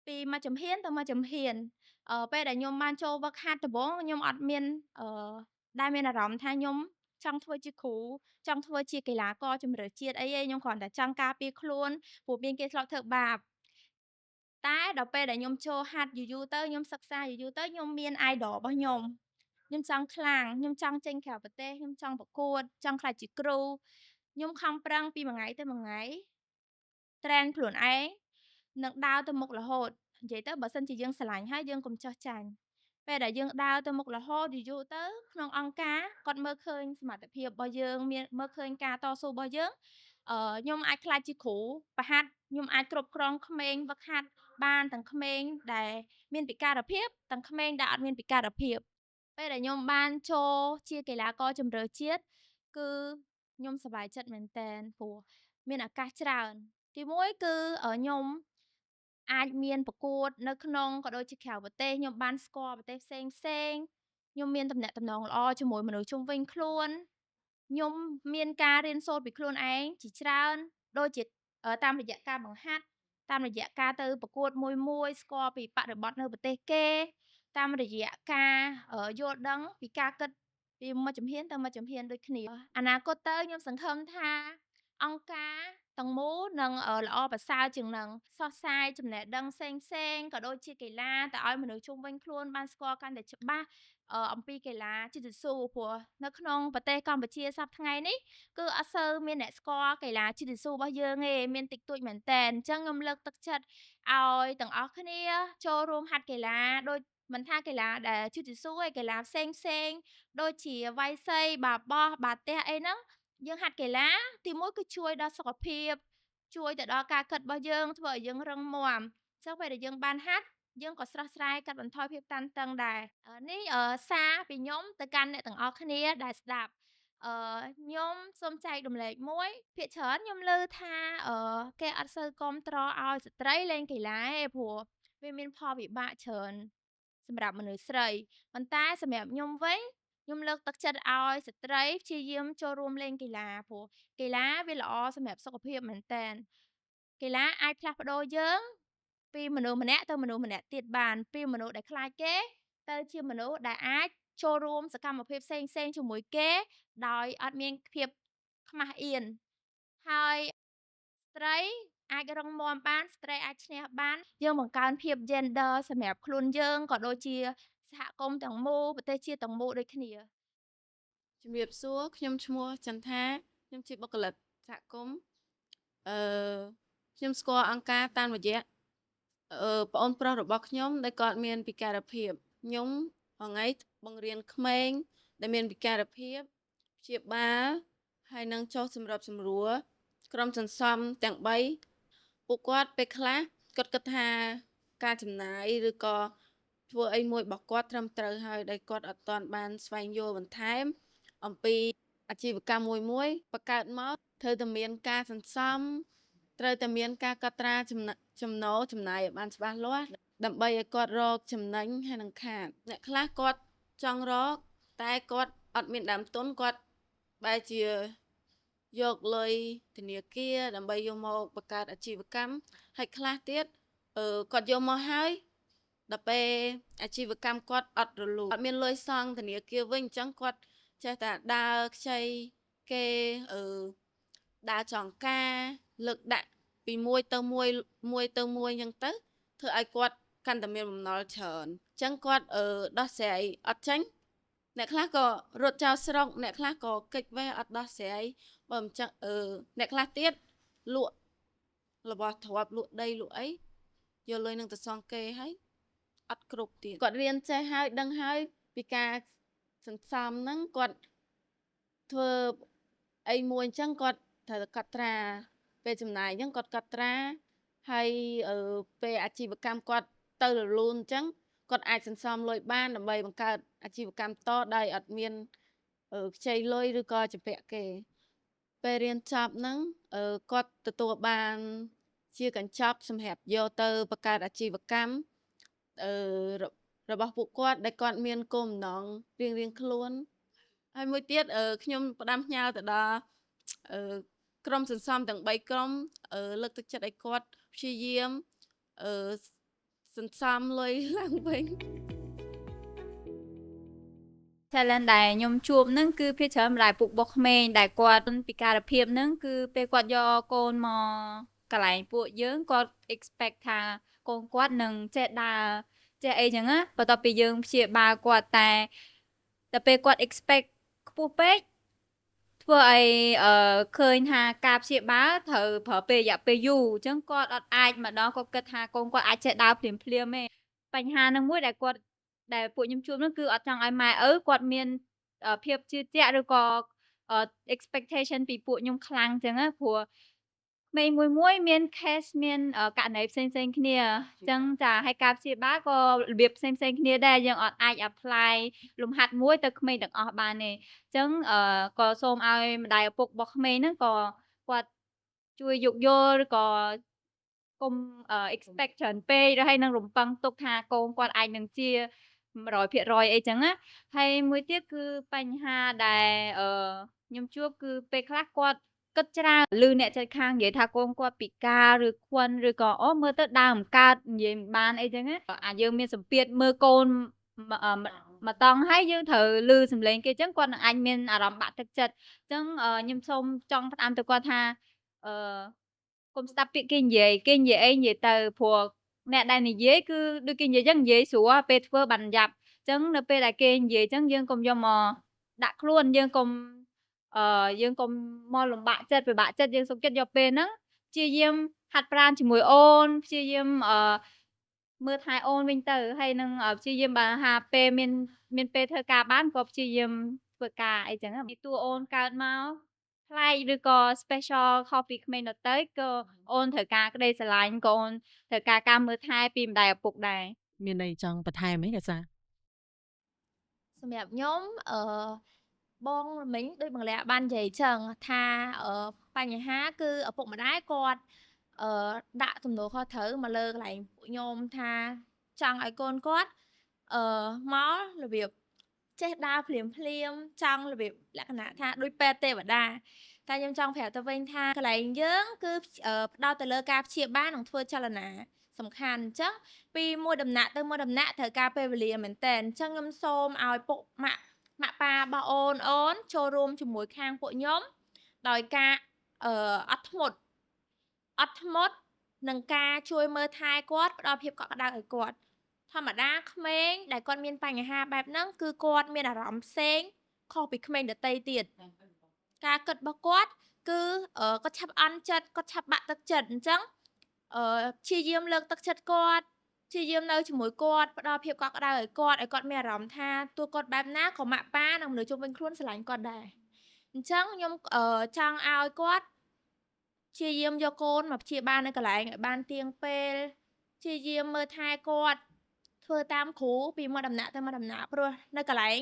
S5: ពីមួយជំហានទៅមួយជំហានពេលដែលខ្ញុំបានចូលហ្វឹកហាត់ដំបូងខ្ញុំអត់មានដែលមានអារម្មណ៍ថាខ្ញុំចង់ធ្វើជាគ្រូចង់ធ្វើជាកីឡាករជម្រើសជាតិអីទេខ្ញុំគ្រាន់តែចង់ការពារខ្លួនព្រោះមានគេធ្លាប់ធ្វើបាបតែដល់ពេលដែលខ្ញុំចូលហាត់យូរៗទៅខ្ញុំសិក្សាយូរៗទៅខ្ញុំមាន idol របស់ខ្ញុំចង់ខ្លាំងខ្ញុំចង់ចេញក្រៅប្រទេសខ្ញុំចង់ប្រកួតចង់ក្លាយជាគ្រូខ្ញុំខំប្រឹងពីមួយថ្ងៃទៅមួយថ្ងៃ train ខ្លួនឯងនិងដើរទៅមុខរហូតនិយាយទៅបើសិនជាយើងស្រឡាញ់ហើយយើងកុំចោះចាញ់ពេលដែលយើងដើរទៅមុខរហូតយូរទៅក្នុងអង្គការគាត់មើលឃើញសមត្ថភាពរបស់យើងមានមើលឃើញការតស៊ូរបស់យើងខ្ញុំអាចក្លាយជាគ្រូប្រហាត់ខ្ញុំអាចគ្រប់គ្រងក្មេងហ្វឹកហាត់បានទាំងក្មេងដែលមានពិការភាពទាំងក្មេងដែលអត់មានពិការភាពពេលដែលខ្ញុំបានចូលជាកីឡាករជម្រើសជាតិគឺខ្ញុំសប្បាយចិត្តមែនទែនព្រោះមានឱកាសច្រើនទីមួយគឺខ្ញុំអាចមានប្រកួតនៅក្នុងក៏ដូចជាក្រៅប្រទេសខ្ញុំបានស្គាល់ប្រទេសផ្សេងខ្ញុំមានទំនាក់ទំនងល្អជាមួយមនុស្សជុំវិញខ្លួនខ្ញុំមានការរៀនសូត្រពីខ្លួនឯងជាច្រើនដូចជាតាមរយៈការបង្ហាត់តាមរយៈការទៅប្រកួតមួយស្គាល់ពីបរិបទនៅប្រទេសគេតាមរយៈការយល់ដឹងពីការគិតពីមួយជំហានទៅមួយជំហានដូចគ្នាអនាគតទៅខ្ញុំសង្ឃឹមថាអង្គការទាំងមូលនឹងល្អប្រសើរជាងនឹងផ្សព្វផ្សាយចំណេះដឹងផ្សេងក៏ដូចជាកីឡាទៅឲ្យមនុស្សជុំវិញខ្លួនបានស្គាល់កាន់តែច្បាស់អំពីកីឡាជីតស៊ូព្រោះនៅក្នុងប្រទេសកម្ពុជាសប្តាហ៍ថ្ងៃនេះគឺអត់សូវមានអ្នកស្គាល់កីឡាជីតស៊ូរបស់យើងទេមានតិចតួចមែនតើអញ្ចឹងខ្ញុំលើកទឹកចិត្តឲ្យទាំងអស់គ្នាចូលរួមហាត់កីឡាដូច មិនថាកីឡាដែលជូជីស៊ូឯកីឡាផ្សេងដូចជាវាយសីបាល់បោះបាល់ទះអីហ្នឹងយើងហាត់កីឡាទីមួយគឺជួយដល់សុខភាពជួយទៅដល់ការគិតរបស់យើងធ្វើឲ្យយើងរឹងមាំចឹងពេលដែលយើងបានហាត់យើងក៏ស្រស់ស្រាយកាត់បន្ថយភាពតានតឹងដែរនេះសារពីខ្ញុំទៅកាន់អ្នកទាំងអស់គ្នាដែលស្ដាប់ខ្ញុំសូមចែករំលែកមួយភាគច្រើនខ្ញុំឮថាគេអត់សូវគាំទ្រឲ្យស្ត្រីលេងកីឡាទេព្រោះវាមានផលវិបាកច្រើនសម្រាប់មនុស្សស្រីប៉ុន្តែសម្រាប់ខ្ញុំវិញខ្ញុំលើកទឹកចិត្តឲ្យស្ត្រីព្យាយាមចូលរួមលេងកីឡាព្រោះកីឡាវាល្អសម្រាប់សុខភាពមែនតើកីឡាអាចផ្លាស់ប្ដូរយើងពីមនុស្សម្នាក់ទៅមនុស្សម្នាក់ទៀតបានពីមនុស្សដែលខ្លាចគេទៅជាមនុស្សដែលអាចចូលរួមសកម្មភាពផ្សេងៗជាមួយគេដោយអត់មានភាពខ្មាស់អៀនហើយស្ត្រីអាចរឹងមាំបានស្ត្រីអាចឈ្នះបានយើងបង្កើនភាព gender សម្រាប់ខ្លួនយើងក៏ដូចជាសហគមន៍ទាំងមូលប្រទេសជាតិទាំងមូលដូចគ្នា
S6: ជំរាបសួរខ្ញុំឈ្មោះចន្ទថាខ្ញុំជាបុគ្គលិកសហគមន៍ខ្ញុំស្គាល់អង្គការតាមរយៈប្អូនប្រុសរបស់ខ្ញុំដែលគាត់មានពិការភាពខ្ញុំថ្ងៃបង្រៀនក្មេងដែលមានពិការភាពព្យាបាលហើយនឹងចុះសម្របសម្រួលក្រុមសន្សំទាំង3ពួកគាត់ពេលខ្លះគាត់គិតថាការចំណាយឬក៏ធ្វើអីមួយរបស់គាត់ត្រឹមត្រូវហើយដែលគាត់អត់ទាន់បានស្វែងយល់បន្ថែមអំពីអាជីវកម្មមួយបង្កើតមកត្រូវតែមានការសន្សំត្រូវតែមានការកត់ត្រាចំណូលចំណាយឲ្យបានច្បាស់លាស់ដើម្បីឲ្យគាត់រកចំណេញហើយនឹងខាតអ្នកខ្លះគាត់ចង់រកតែគាត់អត់មានដើមទុនគាត់បែរជាយកលុយធនាគារដើម្បីយកមកបង្កើតអាជីវកម្មហើយខ្លះទៀតគាត់យកមកហើយដល់ពេលអាជីវកម្មគាត់អត់រលូនអត់មានលុយសងធនាគារវិញអញ្ចឹងគាត់ចេះតែដើរខ្ចីគេដើរចង្ការលើកដាក់ពីមួយទៅមួយទៅមួយអញ្ចឹងទៅធ្វើឲ្យគាត់កាន់តែមានបំណុលច្រើនអញ្ចឹងគាត់ដោះស្រាយអត់ចាញ់អ្នកខ្លះក៏រត់ចោលស្រុកអ្នកខ្លះក៏គេចវេះអត់ដោះស្រាយបើមិនចឹងអ្នកខ្លះទៀតលក់របស់ទ្រព្យលក់ដីលក់អីយកលុយនឹងទៅសងគេហើយអត់គ្រប់ទៀតគាត់រៀនចេះហើយដឹងហើយពីការសន្សំហ្នឹងគាត់ធ្វើអីមួយអញ្ចឹងគាត់ត្រូវកត់ត្រាពេលចំណាយអញ្ចឹងគាត់កត់ត្រាហើយពេលអាជីវកម្មគាត់ទៅរលូនអញ្ចឹងគាត់អាចសន្សំលុយបានដើម្បីបង្កើតអាជីវកម្មតដោយអត់មានខ្ចីលុយឬក៏ជំពាក់គេពេលរៀនចប់ហ្នឹងគាត់ទទួលបានជាកញ្ចប់សម្រាប់យកទៅបង្កើតអាជីវកម្មរបស់ពួកគាត់ដែលគាត់មានគោលបំណងរៀងខ្លួនហើយមួយទៀតខ្ញុំផ្ដាំផ្ញើទៅដល់ក្រុមសន្សំទាំង3ក្រុមលើកទឹកចិត្តឲ្យគាត់ព្យាយាមសន្សំលុយឡើងវិញ
S4: challenge ដែលខ្ញុំជួបហ្នឹងគឺភាគច្រើនម្ដាយពុករបស់ក្មេងដែលគាត់ពិការភាពហ្នឹងគឺពេលគាត់យកកូនមកកន្លែងពួកយើងគាត់ expect ថាកូនគាត់នឹងចេះដើរចេះអីចឹងណាបន្ទាប់ពីយើងព្យាបាលគាត់តែដល់ពេលគាត់ expect ខ្ពស់ពេកធ្វើឲ្យឃើញថាការព្យាបាលត្រូវប្រើពេលរយៈពេលយូរអញ្ចឹងគាត់អត់អាចម្ដងគាត់គិតថាកូនគាត់អាចចេះដើរភ្លាមៗទេបញ្ហាហ្នឹងមួយដែលពួកខ្ញុំជួបហ្នឹងគឺអត់ចង់ឲ្យម៉ែឪគាត់មានភាពជឿជាក់ឬក៏ expectation ពីពួកខ្ញុំខ្លាំងអញ្ចឹងណាព្រោះក្មេងមួយមាន case មានករណីផ្សេងគ្នាអញ្ចឹងចាហើយការព្យាបាលក៏របៀបផ្សេងគ្នាដែរយើងអត់អាច apply លំហាត់មួយទៅក្មេងទាំងអស់បានទេអញ្ចឹងក៏សូមឲ្យម្ដាយឪពុករបស់ក្មេងហ្នឹងក៏គាត់ជួយយោគយល់ឬក៏កុំ expect ច្រើនពេកហើយនឹងរំពឹងទុកថាកូនគាត់អាចនឹងជា 100% អីចឹងណាហើយមួយទៀតគឺបញ្ហាដែលខ្ញុំជួបគឺពេលខ្លះគាត់គិតច្រើនឮអ្នកជិតខាងនិយាយថាកូនគាត់ពិការឬខ្វិនឬក៏មើលទៅដើរមិនកើតនិយាយមិនបានអីចឹងណាយើងមានសម្ពាធមើលកូនមកតង់ហើយយើងត្រូវឮសំឡេងគេចឹងគាត់នឹងអាចមានអារម្មណ៍បាក់ទឹកចិត្តចឹងខ្ញុំសូមចង់ផ្ដាំទៅគាត់ថាកុំស្ដាប់ពាក្យគេនិយាយអីនិយាយទៅព្រោះអ្នកដែលនិយាយគឺដូចគេនិយាយចឹងនិយាយស្រួលពេលធ្វើបានយ៉ាប់ចឹងនៅពេលដែលគេនិយាយចឹងយើងកុំយកមកដាក់ខ្លួនយើងកុំមកលំបាកចិត្តពិបាកចិត្តយើងសុខចិត្តយកពេលហ្នឹងព្យាយាមហាត់ប្រាណជាមួយអូនព្យាយាម មើលថែអូនវិញទៅហើយនឹងព្យាយាមបើហាពេលមានពេលធ្វើការបានក៏ព្យាយាមធ្វើការអីចឹងពីតួអូនកើតមកប្លែកឬក៏ special ខុសពីក្មេងដទៃក៏អូនត្រូវការក្តីស្រឡាញ់ក៏អូនត្រូវការការមើលថែពីម្ដាយឪពុកដែរ
S3: មានន័យចង់បន្ថែមអីកាសា
S5: សម្រាប់ខ្ញុំបងមិញដូចបងលះបាននិយាយចឹងថាបញ្ហាគឺឪពុកម្ដាយគាត់ដាក់ទំនួលខុសត្រូវមកលើកន្លែងពួកខ្ញុំថាចង់ឲ្យកូនគាត់មករបៀបចេះដើរភ្លាមចង់របៀបលក្ខណៈថាដូចពេទ្យទេវតាតែខ្ញុំចង់ប្រាប់ទៅវិញថាកន្លែងយើងគឺផ្ដោតទៅលើការព្យាបាលនិងធ្វើចលនាសំខាន់អញ្ចឹងពីមួយដំណាក់ទៅមួយដំណាក់ត្រូវការពេលវេលាមែនតើអញ្ចឹងខ្ញុំសូមឲ្យពុកម៉ាក់ប៉ារបស់អូនចូលរួមជាមួយខាងពួកខ្ញុំដោយការអត់ធ្មត់នឹងការជួយមើលថែគាត់ផ្ដល់ភាពកក់ក្ដៅឲ្យគាត់ធម្មតាក្មេងដែលគាត់មានបញ្ហាបែបហ្នឹងគឺគាត់មានអារម្មណ៍ផ្សេងខុសពីក្មេងដទៃទៀតការគិតរបស់គាត់គឺគាត់ឆាប់អន់ចិត្តគាត់ឆាប់បាក់ទឹកចិត្តអញ្ចឹងព្យាយាមលើកទឹកចិត្តគាត់ព្យាយាមនៅជាមួយគាត់ផ្ដល់ភាពកក់ក្ដៅឲ្យគាត់មានអារម្មណ៍ថាទោះគាត់បែបណាក៏ម៉ាក់ប៉ានិងមនុស្សជុំវិញខ្លួនស្រឡាញ់គាត់ដែរអញ្ចឹងខ្ញុំចង់ឲ្យគាត់ព្យាយាមយកកូនមកព្យាបាលនៅកន្លែងឲ្យបានទៀងពេលព្យាយាមមើលថែគាត់ធ្វើតាមគ្រូពីមួយដំណាក់ទៅមួយដំណាក់ព្រោះនៅកន្លែង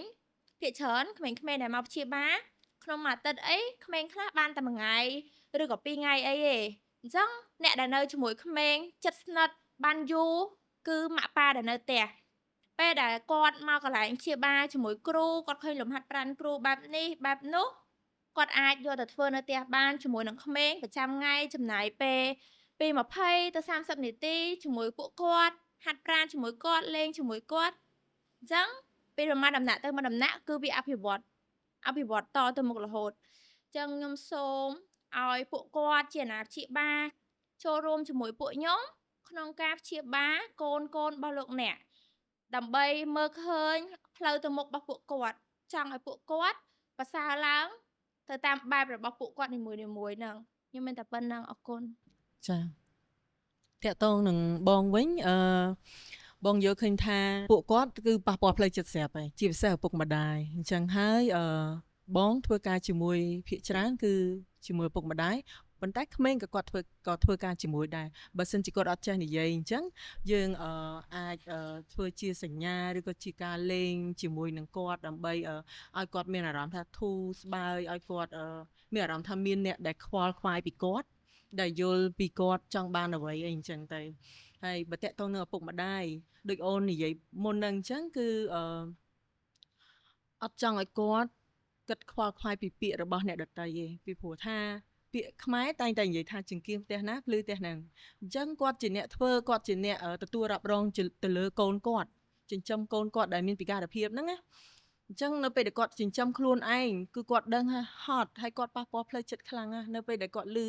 S5: ភាគច្រើនក្មេងៗដែលមកព្យាបាលក្នុងមួយអាទិត្យអីក្មេងខ្លះបានតែមួយថ្ងៃឬក៏2ថ្ងៃអីទេអញ្ចឹងអ្នកដែលនៅជាមួយក្មេងចិត្តស្និទ្ធបានយូរគឺម៉ាក់ប៉ាដែលនៅផ្ទះពេលដែលគាត់មកកន្លែងព្យាបាលជាមួយគ្រូគាត់ឃើញលំហាត់ប្រាណគ្រូបែបនេះបែបនោះគាត់អាចយកទៅធ្វើនៅផ្ទះបានជាមួយនឹងក្មេងប្រចាំថ្ងៃចំណាយពេលពី20ទៅ30នាទីជាមួយពួកគាត់ហាត់ប្រាណជាមួយគាត់លេងជាមួយគាត់អញ្ចឹងពេលមួយដំណាក់ទៅមួយដំណាក់គឺវាអភិវឌ្ឍតទៅមុខរហូតអញ្ចឹងខ្ញុំសូមឲ្យពួកគាត់ជាអាណាព្យាបាលចូលរួមជាមួយពួកខ្ញុំក្នុងការព្យាបាលកូនរបស់លោកអ្នកដើម្បីមើលឃើញផ្លូវទៅមុខរបស់ពួកគាត់ចង់ឲ្យពួកគាត់ប្រសើរឡើងទៅតាមបែបរបស់ពួកគាត់នីមួយៗហ្នឹងខ្ញុំមានតែប៉ុណ្្នឹងអរគុណ
S3: ចាតកតងនឹងបងវិញបងយល់ឃើញថាពួកគាត់គឺប៉ះពាល់ផ្លូវចិត្តស្រាប់ហើយជាពិសេសឪពុកម្ដាយអញ្ចឹងហើយបងធ្វើការជាមួយភាគច្រើនគឺជាមួយឪពុកម្ដាយប៉ុន្តែក្មេងក៏គាត់ធ្វើការជាមួយដែរបើសិនជាគាត់អត់ចេះនិយាយអញ្ចឹងយើងអាចធ្វើជាសញ្ញាឬក៏ជាការលេងជាមួយនឹងគាត់ដើម្បីឲ្យគាត់មានអារម្មណ៍ថាធូរស្បើយឲ្យគាត់មានអារម្មណ៍ថាមានអ្នកដែលខ្វល់ខ្វាយពីគាត់ដែលយល់ពីគាត់ចង់បានអ្វីអីអញ្ចឹងទៅហើយបើតកតងនឹងឪពុកម្ដាយដូចអូននិយាយមុនហ្នឹងអញ្ចឹងគឺអត់ចង់ឲ្យគាត់គិតខ្វល់ខ្វាយពីពាក្យរបស់អ្នកដទៃទេពីព្រោះថាពាក្យខ្មែរតែងតែនិយាយថាចង្គៀងផ្ទះណាភ្លឺផ្ទះហ្នឹងអញ្ចឹងគាត់ជាអ្នកធ្វើគាត់ជាអ្នកទទួលរ៉ាប់រងទៅលើកូនគាត់ចិញ្ចឹមកូនគាត់ដែលមានពិការភាពហ្នឹងណាអញ្ចឹងនៅពេលដែលគាត់ចិញ្ចឹមខ្លួនឯងគឺគាត់ដឹងថាហត់ហើយគាត់ប៉ះពាល់ផ្លូវចិត្តខ្លាំងណាស់នៅពេលដែលគាត់ឮ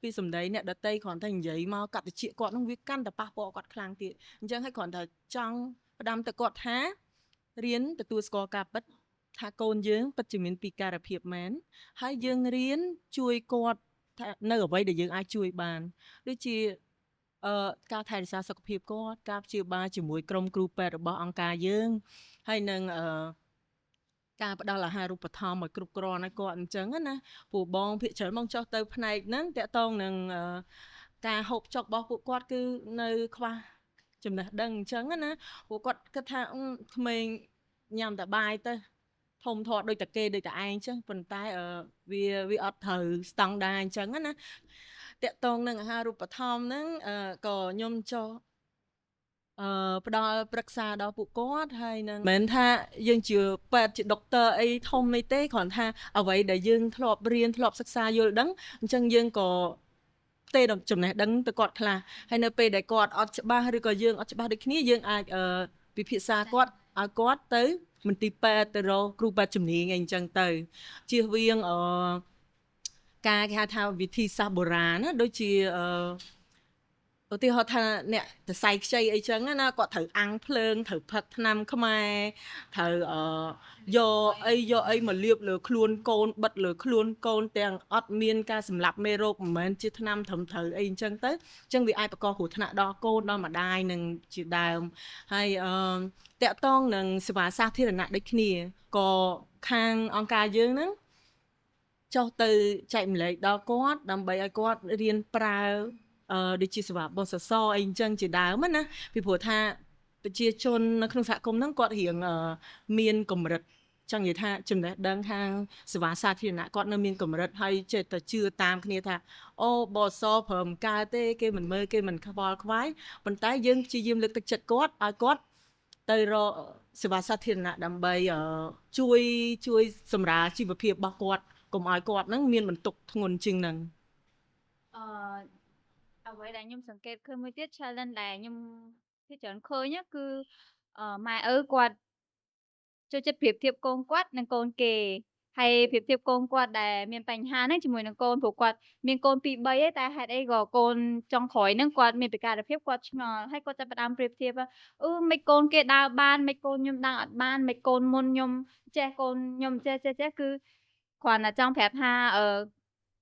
S3: ពីសម្ដីអ្នកដទៃគ្រាន់តែនិយាយមកកាត់តិចគាត់ហ្នឹងវាកាន់តែប៉ះពាល់គាត់ខ្លាំងទៀតអញ្ចឹងហើយគ្រាន់តែចង់ផ្ដាំទៅគាត់ថារៀនទទួលស្គាល់ការពិតថាកូនយើងពិតជាមានពិការភាពមែនហើយយើងរៀនជួយគាត់ថានៅអ្វីដែលយើងអាចជួយបានដូចជាការថែរក្សាសុខភាពគាត់ការព្យាបាលជាមួយក្រុមគ្រូពេទ្យរបស់អង្គការយើងហើយនឹងការផ្ដល់អាហារូបត្ថម្ភឲ្យគ្រប់គ្រាន់ឲ្យគាត់អញ្ចឹងណាព្រោះបងភាគច្រើនបងចុះទៅផ្នែកហ្នឹងតកតងនឹងការហូបចុករបស់ពួកគាត់គឺនៅខ្វះចំណេះដឹងអញ្ចឹងណាព្រោះគាត់គិតថាក្មេងញ៉ាំតែបាយទៅធំធាត់ដូចតែគេដូចតែឯងអញ្ចឹងប៉ុន្តែវាអត់ត្រូវស្តង់ដារអញ្ចឹងណាតកតងនឹងអាហារូបត្ថម្ភហ្នឹងក៏ខ្ញុំចុះផ្ដល់ប្រឹក្សាដល់ពួកគាត់ហើយនឹងមិនមែនថាយើងជាពេទ្យជាដុកទ័រអីធំនេះទេគ្រាន់ថាអ្វីដែលយើងធ្លាប់រៀនធ្លាប់សិក្សាយល់ដឹងអញ្ចឹងយើងក៏ទេចំណេះដឹងទៅគាត់ខ្លះហើយនៅពេលដែលគាត់អត់ច្បាស់ឬក៏យើងអត់ច្បាស់ដូចគ្នាយើងអាចពិភាក្សាគាត់ឲ្យគាត់ទៅមន្ទីរពេទ្យទៅរកគ្រូពេទ្យជំនាញអីអញ្ចឹងទៅជៀសវាងការគេហៅថាវិធីសាស្ត្របុរាណណាដូចជា ឧទាហរណ៍ថាអ្នកសរសៃខ្ចីអីចឹងណាគាត់ត្រូវអាំងភ្លើងត្រូវផឹកថ្នាំខ្មែរត្រូវយកអីមកលាបលើខ្លួនកូនបិទលើខ្លួនកូនទាំងអត់មានការសម្លាប់មេរោគមិនមែនជាថ្នាំត្រឹមត្រូវអីអញ្ចឹងទៅអញ្ចឹងវាអាចបង្កគ្រោះថ្នាក់ដល់កូនដល់ម្ដាយនិងជាដើមហើយតាក់ទងនឹងសេវាសាធារណៈដូចគ្នាក៏ខាងអង្គការយើងហ្នឹងចុះទៅចែកម្លែកដល់គាត់ដើម្បីឲ្យគាត់រៀនប្រើដូចជាសេវាបសសអីអញ្ចឹងជាដើមណាពីព្រោះថាប្រជាជននៅក្នុងសហគមន៍ហ្នឹងគាត់រៀងមានកម្រិតចង់និយាយថាចំណេះដឹងខាងសេវាសាធារណៈគាត់នៅមានកម្រិតហើយចេះតែជឿតាមគ្នាថាអូបសព្រមកើតទេគេមិនមើលគេមិនខ្វល់ខ្វាយប៉ុន្តែយើងព្យាយាមលើកទឹកចិត្តគាត់ឲ្យគាត់ទៅរកសេវាសាធារណៈដើម្បីជួយសម្រាលជីវភាពរបស់គាត់កុំឲ្យគាត់ហ្នឹងមានបន្ទុកធ្ងន់ជាងហ្នឹង
S4: អ្វីដែលខ្ញុំសង្កេតឃើញមួយទៀត challenge ដែលខ្ញុំភាគច្រើនឃើញគឺម៉ែឪគាត់ចូលចិត្តប្រៀបធៀបកូនគាត់នឹងកូនគេហើយប្រៀបធៀបកូនគាត់ដែលមានបញ្ហាហ្នឹងជាមួយនឹងកូនព្រោះគាត់មានកូន2 3ឯងតែហេតុអីក៏កូនចុងក្រោយហ្នឹងគាត់មានពិការភាពគាត់ឆ្ងល់ហើយគាត់ចាប់ផ្ដើមប្រៀបធៀបមិនកូនគេដើរបានមិនកូនខ្ញុំដើរអត់បានមិនកូនមុនខ្ញុំចេះកូនខ្ញុំចេះគឺគ្រាន់តែចង់ប្រាប់ថា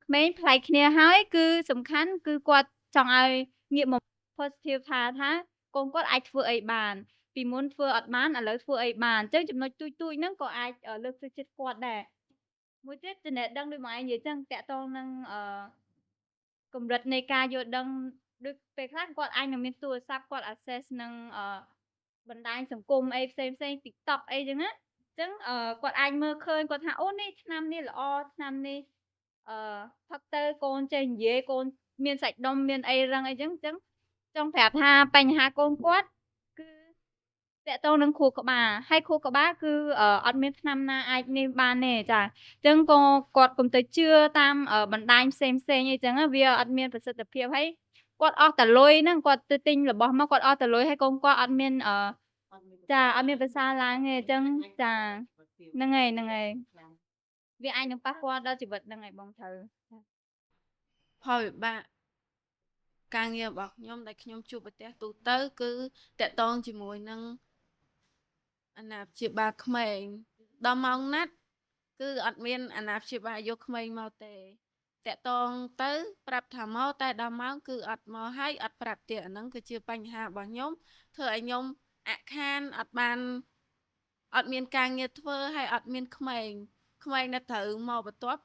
S4: ក្មេងប្លែកគ្នាហើយគឺសំខាន់គឺគាត់ចង់ឲ្យងាកមក positive ថាកូនគាត់អាចធ្វើអីបានពីមុនធ្វើអត់បានឥឡូវធ្វើអីបានអញ្ចឹងចំណុចទូចៗហ្នឹងក៏អាចលើកទឹកចិត្តគាត់ដែរមួយទៀតចំណេះដឹងដូចមកឯងនិយាយចឹងតាក់ទងនឹងកម្រិតនៃការយល់ដឹងដូចពេលខ្លះគាត់អាចនឹងមានទូរស័ព្ទគាត់ access នឹងបណ្ដាញសង្គមអីផ្សេង TikTok អីចឹងណាអញ្ចឹងគាត់អាចមើលឃើញគាត់ថាអូនេះឆ្នាំនេះល្អឆ្នាំនេះផឹកទៅកូនចេះនិយាយកូនមានសាច់ដុំមានអីរឹងអីចឹងចង់ប្រាប់ថាបញ្ហាកូនគាត់គឺតាក់ទងនឹងខួរក្បាលហើយខួរក្បាលគឺអត់មានថ្នាំណាអាចនេះបានទេចាអញ្ចឹងក៏គាត់កុំទៅជឿតាមបណ្ដាញផ្សេងអីចឹងវាអត់មានប្រសិទ្ធភាពហើយគាត់អស់តែលុយហ្នឹងគាត់ទៅទិញរបស់មកគាត់អស់តែលុយហើយកូនគាត់អត់មានចាអត់មានប្រសើរឡើងទេអញ្ចឹងចាហ្នឹងហើយវាអាចនឹងប៉ះពាល់ដល់ជីវិតហ្នឹងហើយបងត្រូវ
S6: ផលវិបាកការងាររបស់ខ្ញុំដែលខ្ញុំជួបប្រទះទូទៅគឺតាក់ទងជាមួយនឹងអាណាព្យាបាលក្មេងដល់ម៉ោងណាត់គឺអត់មានអាណាព្យាបាលយកក្មេងមកទេតាក់ទងទៅប្រាប់ថាមកតែដល់ម៉ោងគឺអត់មកហើយអត់ប្រាប់ទៀតអាហ្នឹងគឺជាបញ្ហារបស់ខ្ញុំធ្វើឲ្យខ្ញុំអាក់ខានអត់មានការងារធ្វើហើយអត់មានក្មេងនៅត្រូវមកបន្ទាប់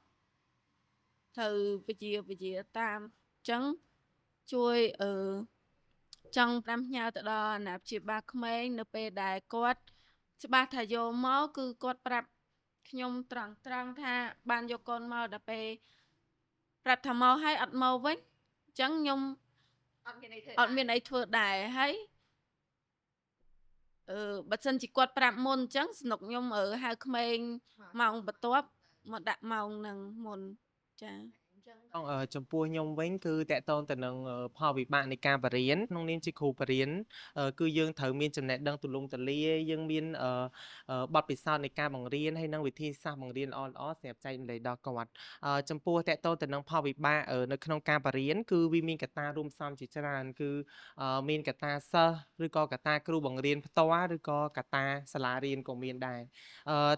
S6: ត្រូវវិជាតាមអញ្ចឹងជួយចង់5ផ្ញើទៅដល់អាណាព្យាបាលក្មេងនៅពេលដែលគាត់ច្បាស់ថាយកមកគឺគាត់ប្រាប់ខ្ញុំត្រង់ថាបានយកកូនមកដល់ពេលប្រាប់ថាមកហើយអត់មកវិញអញ្ចឹងខ្ញុំអត់មានអីធ្វើដែរហើយបើសិនជាគាត់ប្រាប់មុនអញ្ចឹងស្នុកខ្ញុំហៅក្មេងម៉ោងបន្ទាប់មកដាក់ម៉ោងនឹងមុនចា
S2: ចំពោះខ្ញុំវិញគឺតកតងទៅនឹងផលវិបាកនៃការបរៀនក្នុងនាមជាគ្រូបរៀនគឺយើងត្រូវមានចំណេះដឹងទូលំទូលាយយើងមានបទពិសោធន៍នៃការបង្រៀនហើយនិងវិធីសាស្ត្របង្រៀនល្អសម្រាប់ចែកម្លែកដល់គាត់ចំពោះតកតងទៅនឹងផលវិបាកនៅក្នុងការបរៀនគឺវាមានកត្តារួមផ្សំជាច្រើនគឺមានកត្តាសិស្សឬក៏កត្តាគ្រូបង្រៀនផ្ទាល់ឬក៏កត្តាសាលារៀនក៏មានដែរ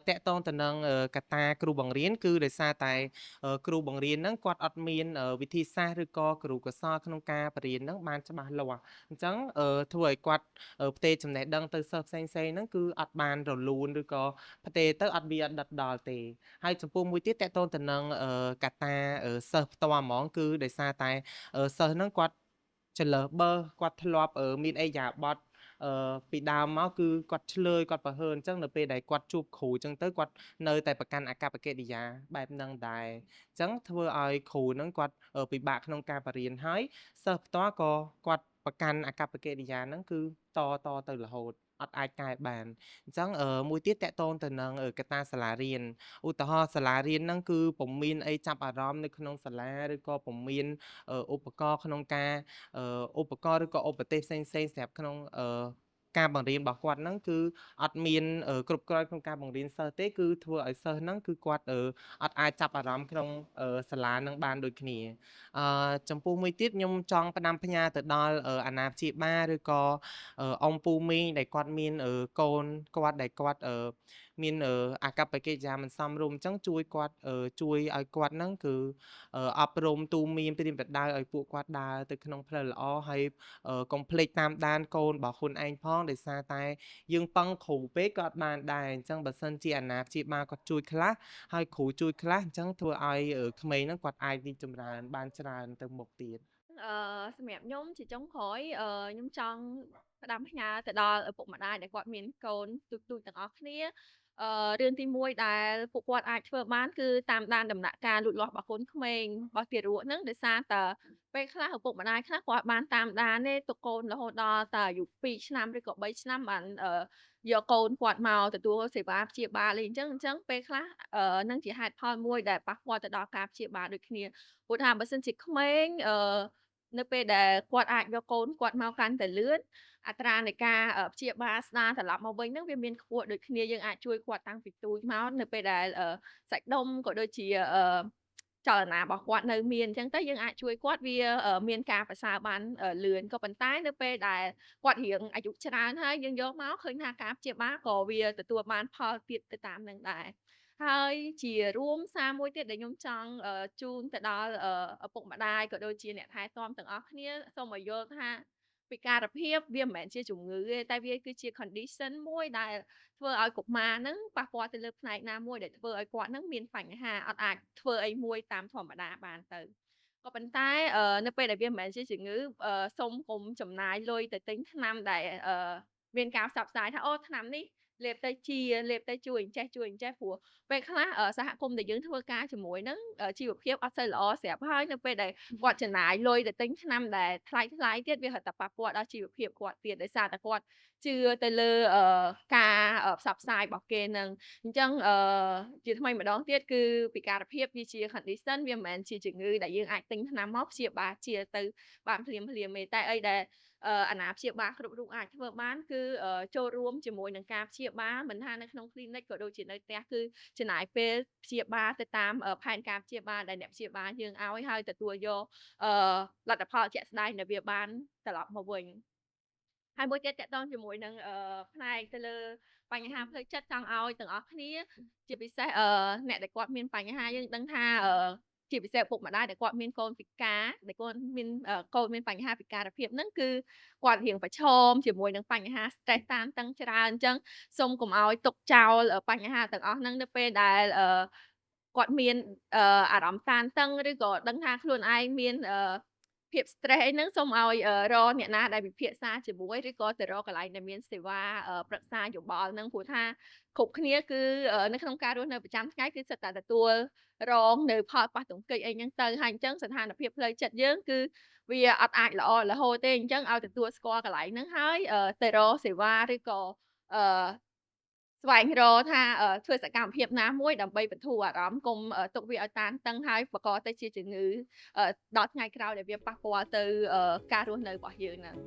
S2: តកតងទៅនឹងកត្តាគ្រូបង្រៀនគឺដោយសារតែគ្រូបង្រៀនហ្នឹងគាត់អត់មានវិធីសាស្ត្រឬក៏គ្រូកសលក្នុងការបរៀនហ្នឹងបានច្បាស់លាស់អញ្ចឹងធ្វើឲ្យគាត់ផ្ទេរចំណេះដឹងទៅសិស្សផ្សេងហ្នឹងគឺអត់បានរលូនឬក៏ផ្ទេរទៅអត់ដិតដល់ទេហើយចំពោះមួយទៀតតកតងទៅនឹងកត្តាសិស្សផ្ទាល់ហ្មងគឺដោយសារតែសិស្សហ្នឹងគាត់ចលើបើគាត់ធ្លាប់មានអីយ៉ាបត់ពីដើមមកគឺគាត់ឆ្លើយគាត់ប្រហើនអញ្ចឹងនៅពេលដែលគាត់ជួបគ្រូអញ្ចឹងទៅគាត់នៅតែប្រកាន់អកប្បកិរិយាបែបហ្នឹងដែរអញ្ចឹងធ្វើឲ្យគ្រូហ្នឹងគាត់ពិបាកក្នុងការបរៀនហើយសិស្សផ្ទាល់ក៏គាត់ប្រកាន់អកប្បកិរិយាហ្នឹងគឺតទៅរហូតអត់អាចកែបានអញ្ចឹងមួយទៀតតកតងទៅនឹងកត្តាសាលារៀនឧទាហរណ៍សាលារៀនហ្នឹងគឺពុំមានអីចាប់អារម្មណ៍នៅក្នុងសាលាឬក៏ពុំមានឧបករណ៍ក្នុងការឧបករណ៍ឬក៏ឧបទេសផ្សេងសម្រាប់ក្នុង ការបង្រៀនរបស់គាត់ហ្នឹងគឺអត់មានគ្រប់គ្រាន់ក្នុងការបង្រៀនសិស្សទេគឺធ្វើឲ្យសិស្សហ្នឹងគឺគាត់អត់អាចចាប់អារម្មណ៍ក្នុងសាលានឹងបានដូចគ្នាចំពោះមួយទៀតខ្ញុំចង់ផ្ដាំផ្ញើទៅដល់អាណាព្យាបាលឬក៏អ៊ំពូមីងដែលគាត់មានកូនគាត់ដែលគាត់មានអាកប្បកិរិយាមិនសមរម្យអញ្ចឹងជួយគាត់ជួយឲ្យគាត់ហ្នឹងគឺអប់រំទូន្មានព្រានប្រដៅឲ្យពួកគាត់ដើរទៅក្នុងផ្លូវល្អហើយកុំភ្លេចតាមដានកូនរបស់ខ្លួនឯងផងដោយសារតែយើងពឹងគ្រូពេកក៏អត់បានដែរអញ្ចឹងបើសិនជាអាណាព្យាបាលគាត់ជួយខ្លះហើយគ្រូជួយខ្លះអញ្ចឹងធ្វើឲ្យក្មេងហ្នឹងគាត់អាចរីកចម្រើនបានច្រើនទៅមុខទៀត
S1: សម្រាប់ខ្ញុំជាចុងក្រោយខ្ញុំចង់ផ្ដាំផ្ញើទៅដល់ឪពុកម្ដាយដែលគាត់មានកូនទូចៗទាំងអស់គ្នារឿងទី1ដែលពួកគាត់អាចធ្វើបានគឺតាមដានដំណាក់កាលលូតលាស់របស់កូនក្មេងរបស់ទារកហ្នឹងដោយសារតែពេលខ្លះឪពុកម្ដាយខ្លះគាត់បានតាមដានទេទុកកូនរហូតដល់តែអាយុ2ឆ្នាំឬក៏3ឆ្នាំបានយកកូនគាត់មកទទួលសេវាព្យាបាលអីអញ្ចឹងពេលខ្លះនឹងជាហេតុផលមួយដែលប៉ះពាល់ទៅដល់ការព្យាបាលដូចគ្នាព្រោះថាបើសិនជាក្មេងនៅពេលដែលគាត់អាចយកកូនគាត់មកកាន់តែលឿនអត្រានៃការព្យាបាលស្ដារត្រឡប់មកវិញហ្នឹងវាមានខ្ពស់ដូចគ្នាយើងអាចជួយគាត់តាំងពីទូចមកនៅពេលដែលសាច់ដុំក៏ដូចជាចលនារបស់គាត់នៅមានអញ្ចឹងទៅយើងអាចជួយគាត់វាមានការប្រសើរបានលឿនក៏ប៉ុន្តែនៅពេលដែលគាត់រៀងអាយុច្រើនហើយយើងយកមកឃើញថាការព្យាបាលក៏វាទទួលបានផលទៀតទៅតាមនឹងដែរហើយជារួមសារមួយទៀតដែលខ្ញុំចង់ជូនទៅដល់ឪពុកម្ដាយក៏ដូចជាអ្នកថែទាំទាំងអស់គ្នាសូមឲ្យយល់ថាពិការភាពវាមិនមែនជាជំងឺទេតែវាគឺជា condition មួយដែលធ្វើឲ្យកុមារហ្នឹងប៉ះពាល់ទៅលើផ្នែកណាមួយដែលធ្វើឲ្យគាត់ហ្នឹងមានបញ្ហាអត់អាចធ្វើអីមួយតាមធម្មតាបានទៅក៏ប៉ុន្តែនៅពេលដែលវាមិនមែនជាជំងឺសូមកុំចំណាយលុយទៅទិញថ្នាំដែលមានការផ្សព្វផ្សាយថាអូថ្នាំនេះលេបទៅជាលេបទៅជួយអញ្ចេះព្រោះពេលខ្លះសហគមន៍ដែលយើងធ្វើការជាមួយហ្នឹងជីវភាពអត់សូវល្អស្រាប់ហើយនៅពេលដែលគាត់ចំណាយលុយទៅទិញថ្នាំដែលថ្លៃទៀតវារហូតតែប៉ះពាល់ដល់ជីវភាពគាត់ទៀតដោយសារតែគាត់ជឿទៅលើការផ្សព្វផ្សាយរបស់គេនឹងអញ្ចឹងជាថ្មីម្ដងទៀតគឺពិការភាពវាជា condition វាមិនមែនជាជំងឺដែលយើងអាចទិញថ្នាំមកព្យាបាលជាទៅបានភ្លាមទេតែអីដែលអាណាព្យាបាលគ្រប់រូបអាចធ្វើបានគឺចូលរួមជាមួយនឹងការព្យាបាលមិនថានៅក្នុង clinic ក៏ដូចជានៅផ្ទះគឺចំណាយពេលព្យាបាលទៅតាមផែនការព្យាបាលដែលអ្នកព្យាបាលយើងឲ្យហើយទទួលយកលទ្ធផលជាក់ស្ដែងដែលវាបានត្រឡប់មកវិញហើយមួយទៀតតកតងជាមួយនឹងផ្នែកទៅលើបញ្ហាផ្លូវចិត្តចង់ឲ្យទាំងអស់គ្នាជាពិសេសអ្នកដែលគាត់មានបញ្ហាយើងដឹងថាជាពិសេសឪពុកម្ដាយដែលគាត់មានកូនពិការដែលគាត់មានកូនមានបញ្ហាពិការភាពហ្នឹងគឺគាត់រៀងប្រឈមជាមួយនឹងបញ្ហា stress តានតឹងច្រើនអញ្ចឹងសូមកុំឲ្យទុកចោលបញ្ហាទាំងអស់ហ្នឹងនៅពេលដែលគាត់មានអារម្មណ៍តានតឹងឬក៏ដឹងថាខ្លួនឯងមានភាព stress អីហ្នឹងសូមឲ្យរកអ្នកណាដែលពិភាក្សាជាមួយឬក៏ទៅរកកន្លែងដែលមានសេវាប្រឹក្សាយោបល់ហ្នឹងព្រោះថាគ្រប់គ្នាគឺនៅក្នុងការរស់នៅប្រចាំថ្ងៃគឺសិតតែទទួលរងនៅផលប៉ះទង្គិចអីហ្នឹងទៅហើយអញ្ចឹងស្ថានភាពផ្លូវចិត្តយើងគឺវាអត់អាចល្អរហូតទេអញ្ចឹងឲ្យទទួលស្គាល់កន្លែងហ្នឹងហើយទៅរកសេវាឬក៏អឺស្វែងរកថាធ្វើសកម្មភាពណាមួយដើម្បីបន្ធូរអារម្មណ៍កុំទុកវាឲ្យតានតឹងហើយបង្កទៅជាជំងឺដល់ថ្ងៃក្រោយដែលវាប៉ះពាល់ទៅការរស់នៅរបស់យើងហ្នឹង